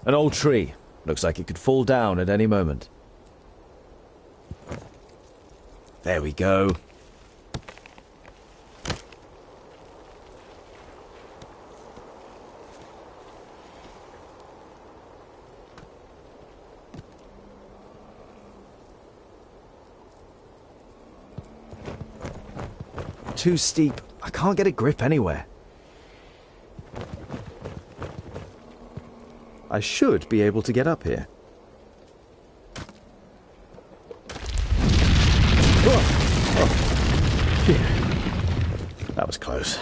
An old tree. Looks like it could fall down at any moment. There we go. Too steep. I can't get a grip anywhere. I should be able to get up here. Phew. That was close.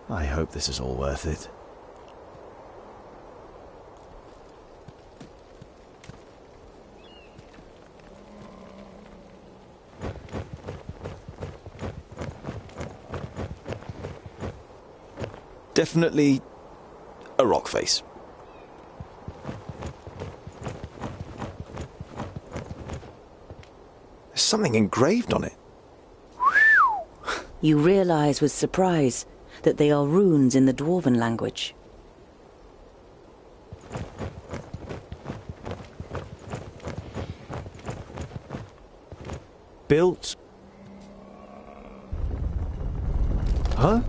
I hope this is all worth it. Definitely a rock face. There's something engraved on it. You realize with surprise that they are runes in the Dwarven language. Built... Huh?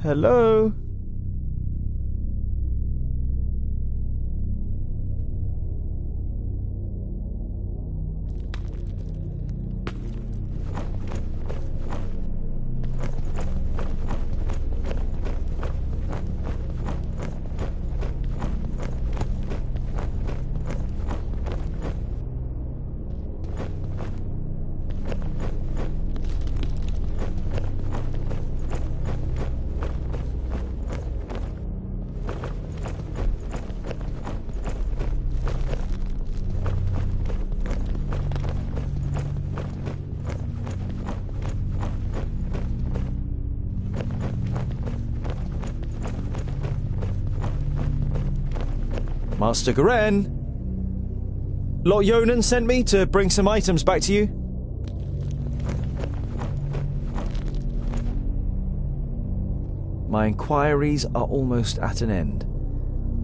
Hello? Master Garen! Lot Yonan sent me to bring some items back to you. My inquiries are almost at an end.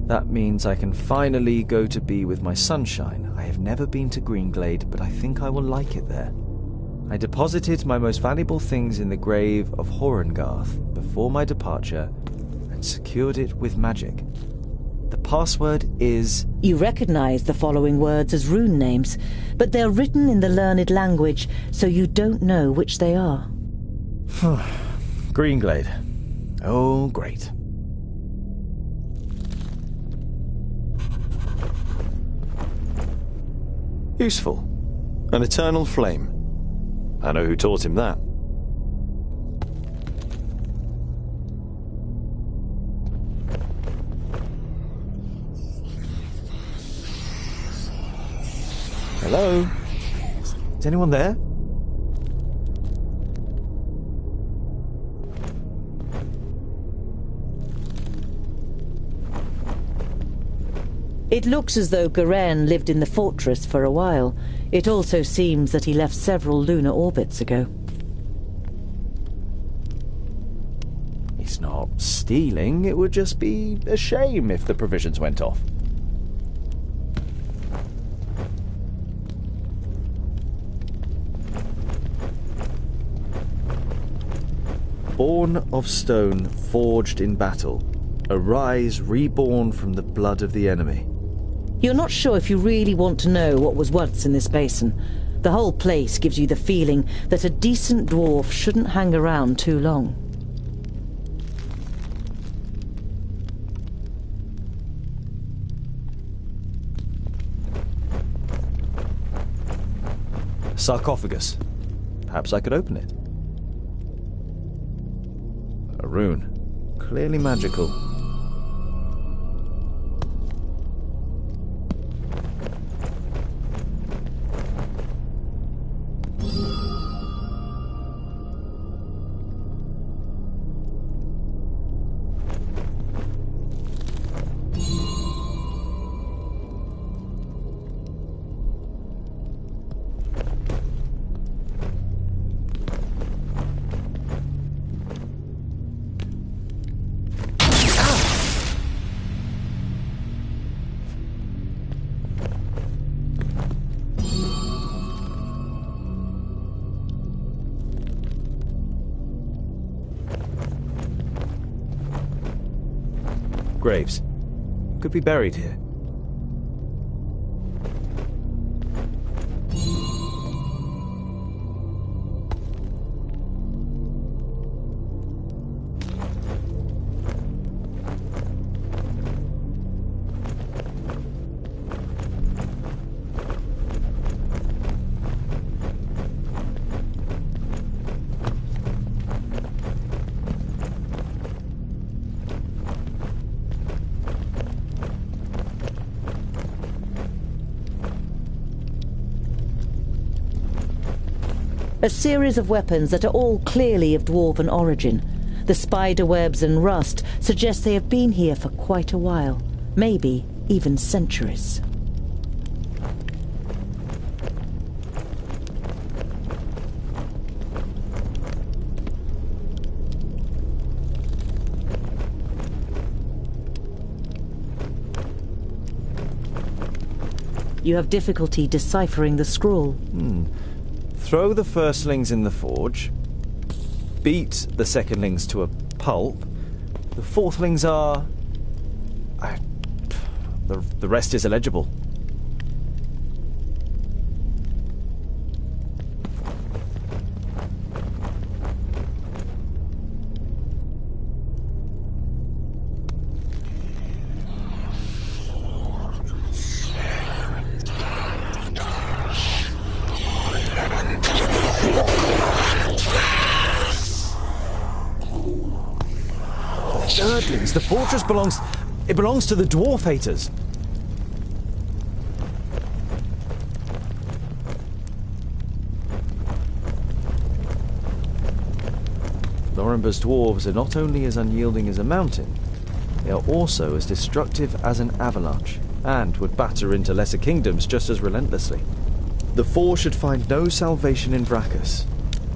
That means I can finally go to be with my sunshine. I have never been to Greenglade, but I think I will like it there. I deposited my most valuable things in the grave of Horengarth before my departure and secured it with magic. The password is... You recognize the following words as rune names, but they're written in the learned language, so you don't know which they are. Greenglade. Oh, great. Useful. An eternal flame. I know who taught him that. Hello? Is anyone there? It looks as though Garen lived in the fortress for a while. It also seems that he left several lunar orbits ago. It's not stealing, it would just be a shame if the provisions went off. Born of stone, forged in battle, arise reborn from the blood of the enemy. You're not sure if you really want to know what was once in this basin. The whole place gives you the feeling that a decent dwarf shouldn't hang around too long. Sarcophagus. Perhaps I could open it. A rune. Clearly magical. Graves. Could be buried here. A series of weapons that are all clearly of dwarven origin. The spider webs and rust suggest they have been here for quite a while, maybe even centuries. You have difficulty deciphering the scroll. Throw the firstlings in the forge. Beat the secondlings to a pulp. The fourthlings are... The rest is illegible. Earthlings, the fortress belongs to the dwarf haters. Lorenber's dwarves are not only as unyielding as a mountain, they are also as destructive as an avalanche. and would batter into lesser kingdoms just as relentlessly. The Four should find no salvation in Vrachus,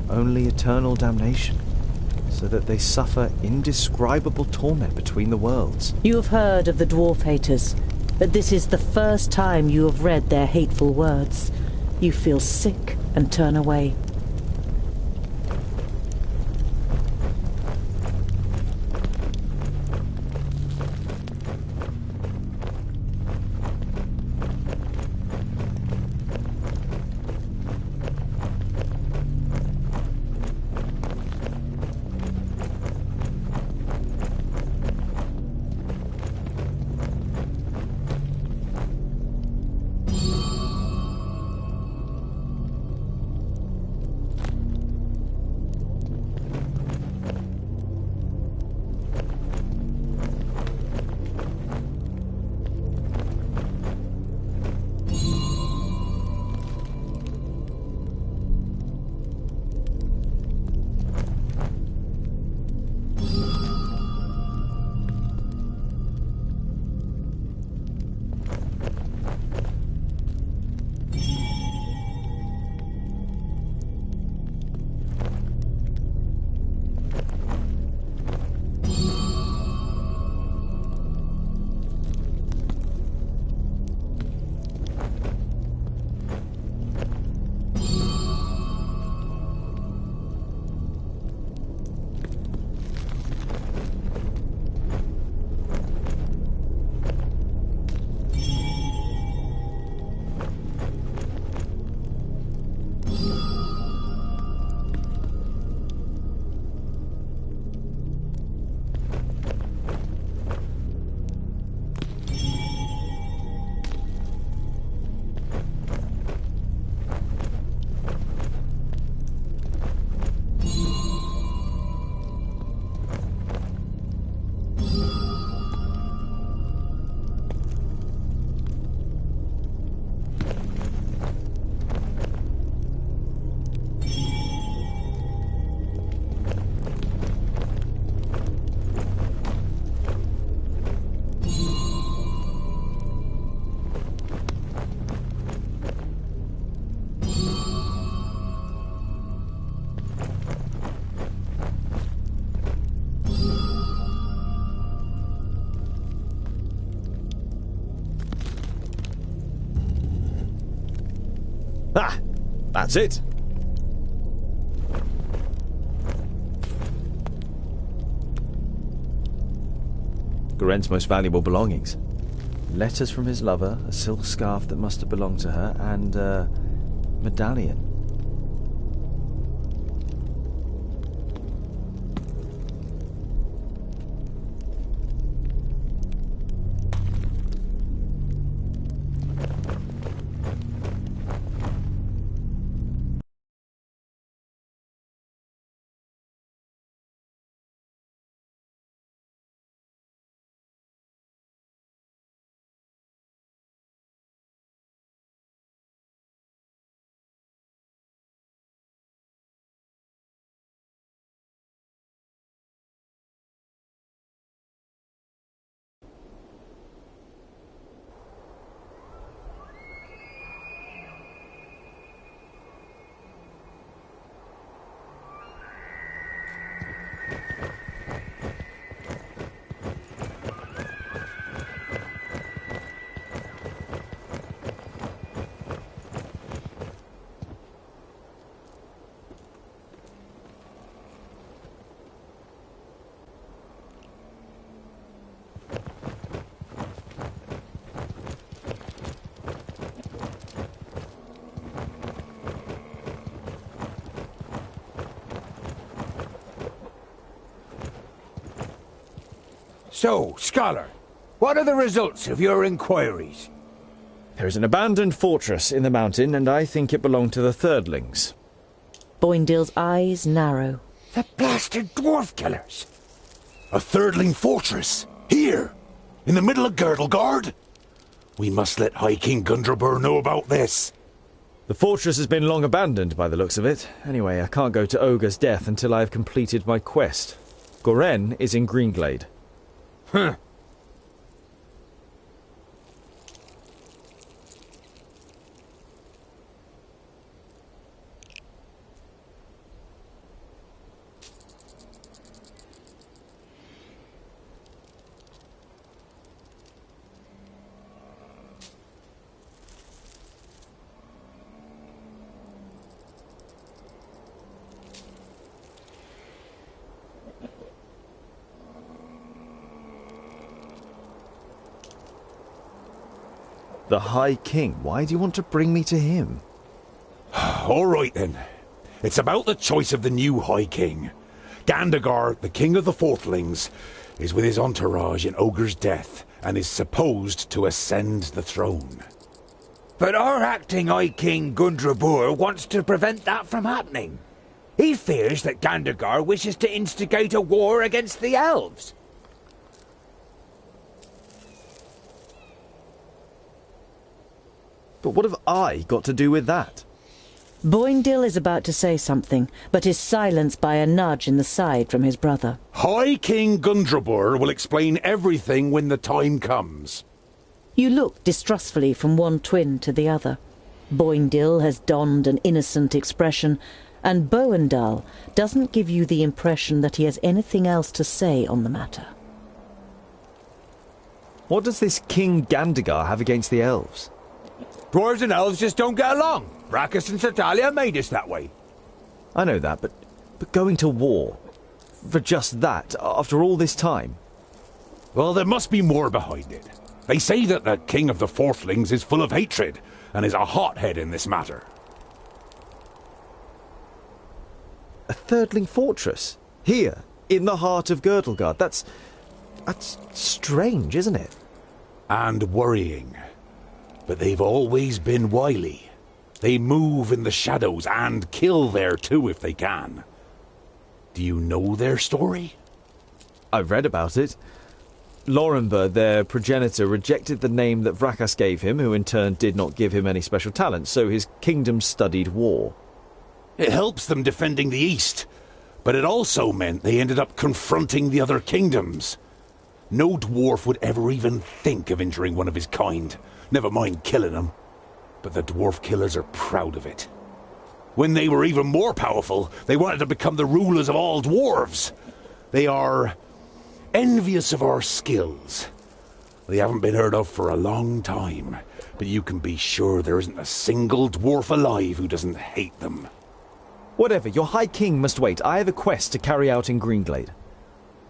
only eternal damnation, so that they suffer indescribable torment between the worlds. You have heard of the dwarf haters, but this is the first time you have read their hateful words. You feel sick and turn away. Ah, that's it. Goren's most valuable belongings. Letters from his lover, a silk scarf that must have belonged to her, and a medallion. So, Scholar, what are the results of your inquiries? There is an abandoned fortress in the mountain, and I think it belonged to the Thirdlings. Boindale's eyes narrow. The blasted dwarf killers! A Thirdling fortress? Here? In the middle of Girdlegard? We must let High King Gundrabur know about this. The fortress has been long abandoned by the looks of it. Anyway, I can't go to Ogre's death until I have completed my quest. Goren is in Greenglade. Huh. The High King? Why do you want to bring me to him? All right, then. It's about the choice of the new High King. Gandagar, the King of the Fourthlings, is with his entourage in Ogre's death and is supposed to ascend the throne. But our acting High King Gundrabur wants to prevent that from happening. He fears that Gandagar wishes to instigate a war against the elves. But what have I got to do with that? Boindil is about to say something, but is silenced by a nudge in the side from his brother. High King Gundrabur will explain everything when the time comes. You look distrustfully from one twin to the other. Boindil has donned an innocent expression, and Boendal doesn't give you the impression that he has anything else to say on the matter. What does this King Gandagar have against the elves? Dwarves and elves just don't get along. Brachus and Satalia made us that way. I know that, but going to war, for just that, after all this time? Well, there must be more behind it. They say that the King of the Fourthlings is full of hatred, and is a hothead in this matter. A Thirdling fortress? Here, in the heart of Girdlegard? That's strange, isn't it? And worrying. But they've always been wily. They move in the shadows and kill there too if they can. Do you know their story? I've read about it. Lorenberg, their progenitor, rejected the name that Vrakas gave him, who in turn did not give him any special talent, so his kingdom studied war. It helps them defending the East, but it also meant they ended up confronting the other kingdoms. No dwarf would ever even think of injuring one of his kind, never mind killing them. But the dwarf killers are proud of it. When they were even more powerful, they wanted to become the rulers of all dwarves. They are envious of our skills. They haven't been heard of for a long time, but you can be sure there isn't a single dwarf alive who doesn't hate them. Whatever, your High King must wait. I have a quest to carry out in Greenglade.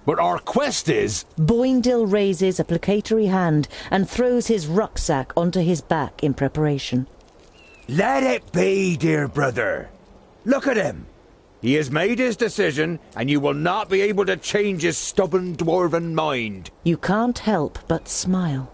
But our quest is... Boindil raises a placatory hand and throws his rucksack onto his back in preparation. Let it be, dear brother. Look at him. He has made his decision, and you will not be able to change his stubborn dwarven mind. You can't help but smile.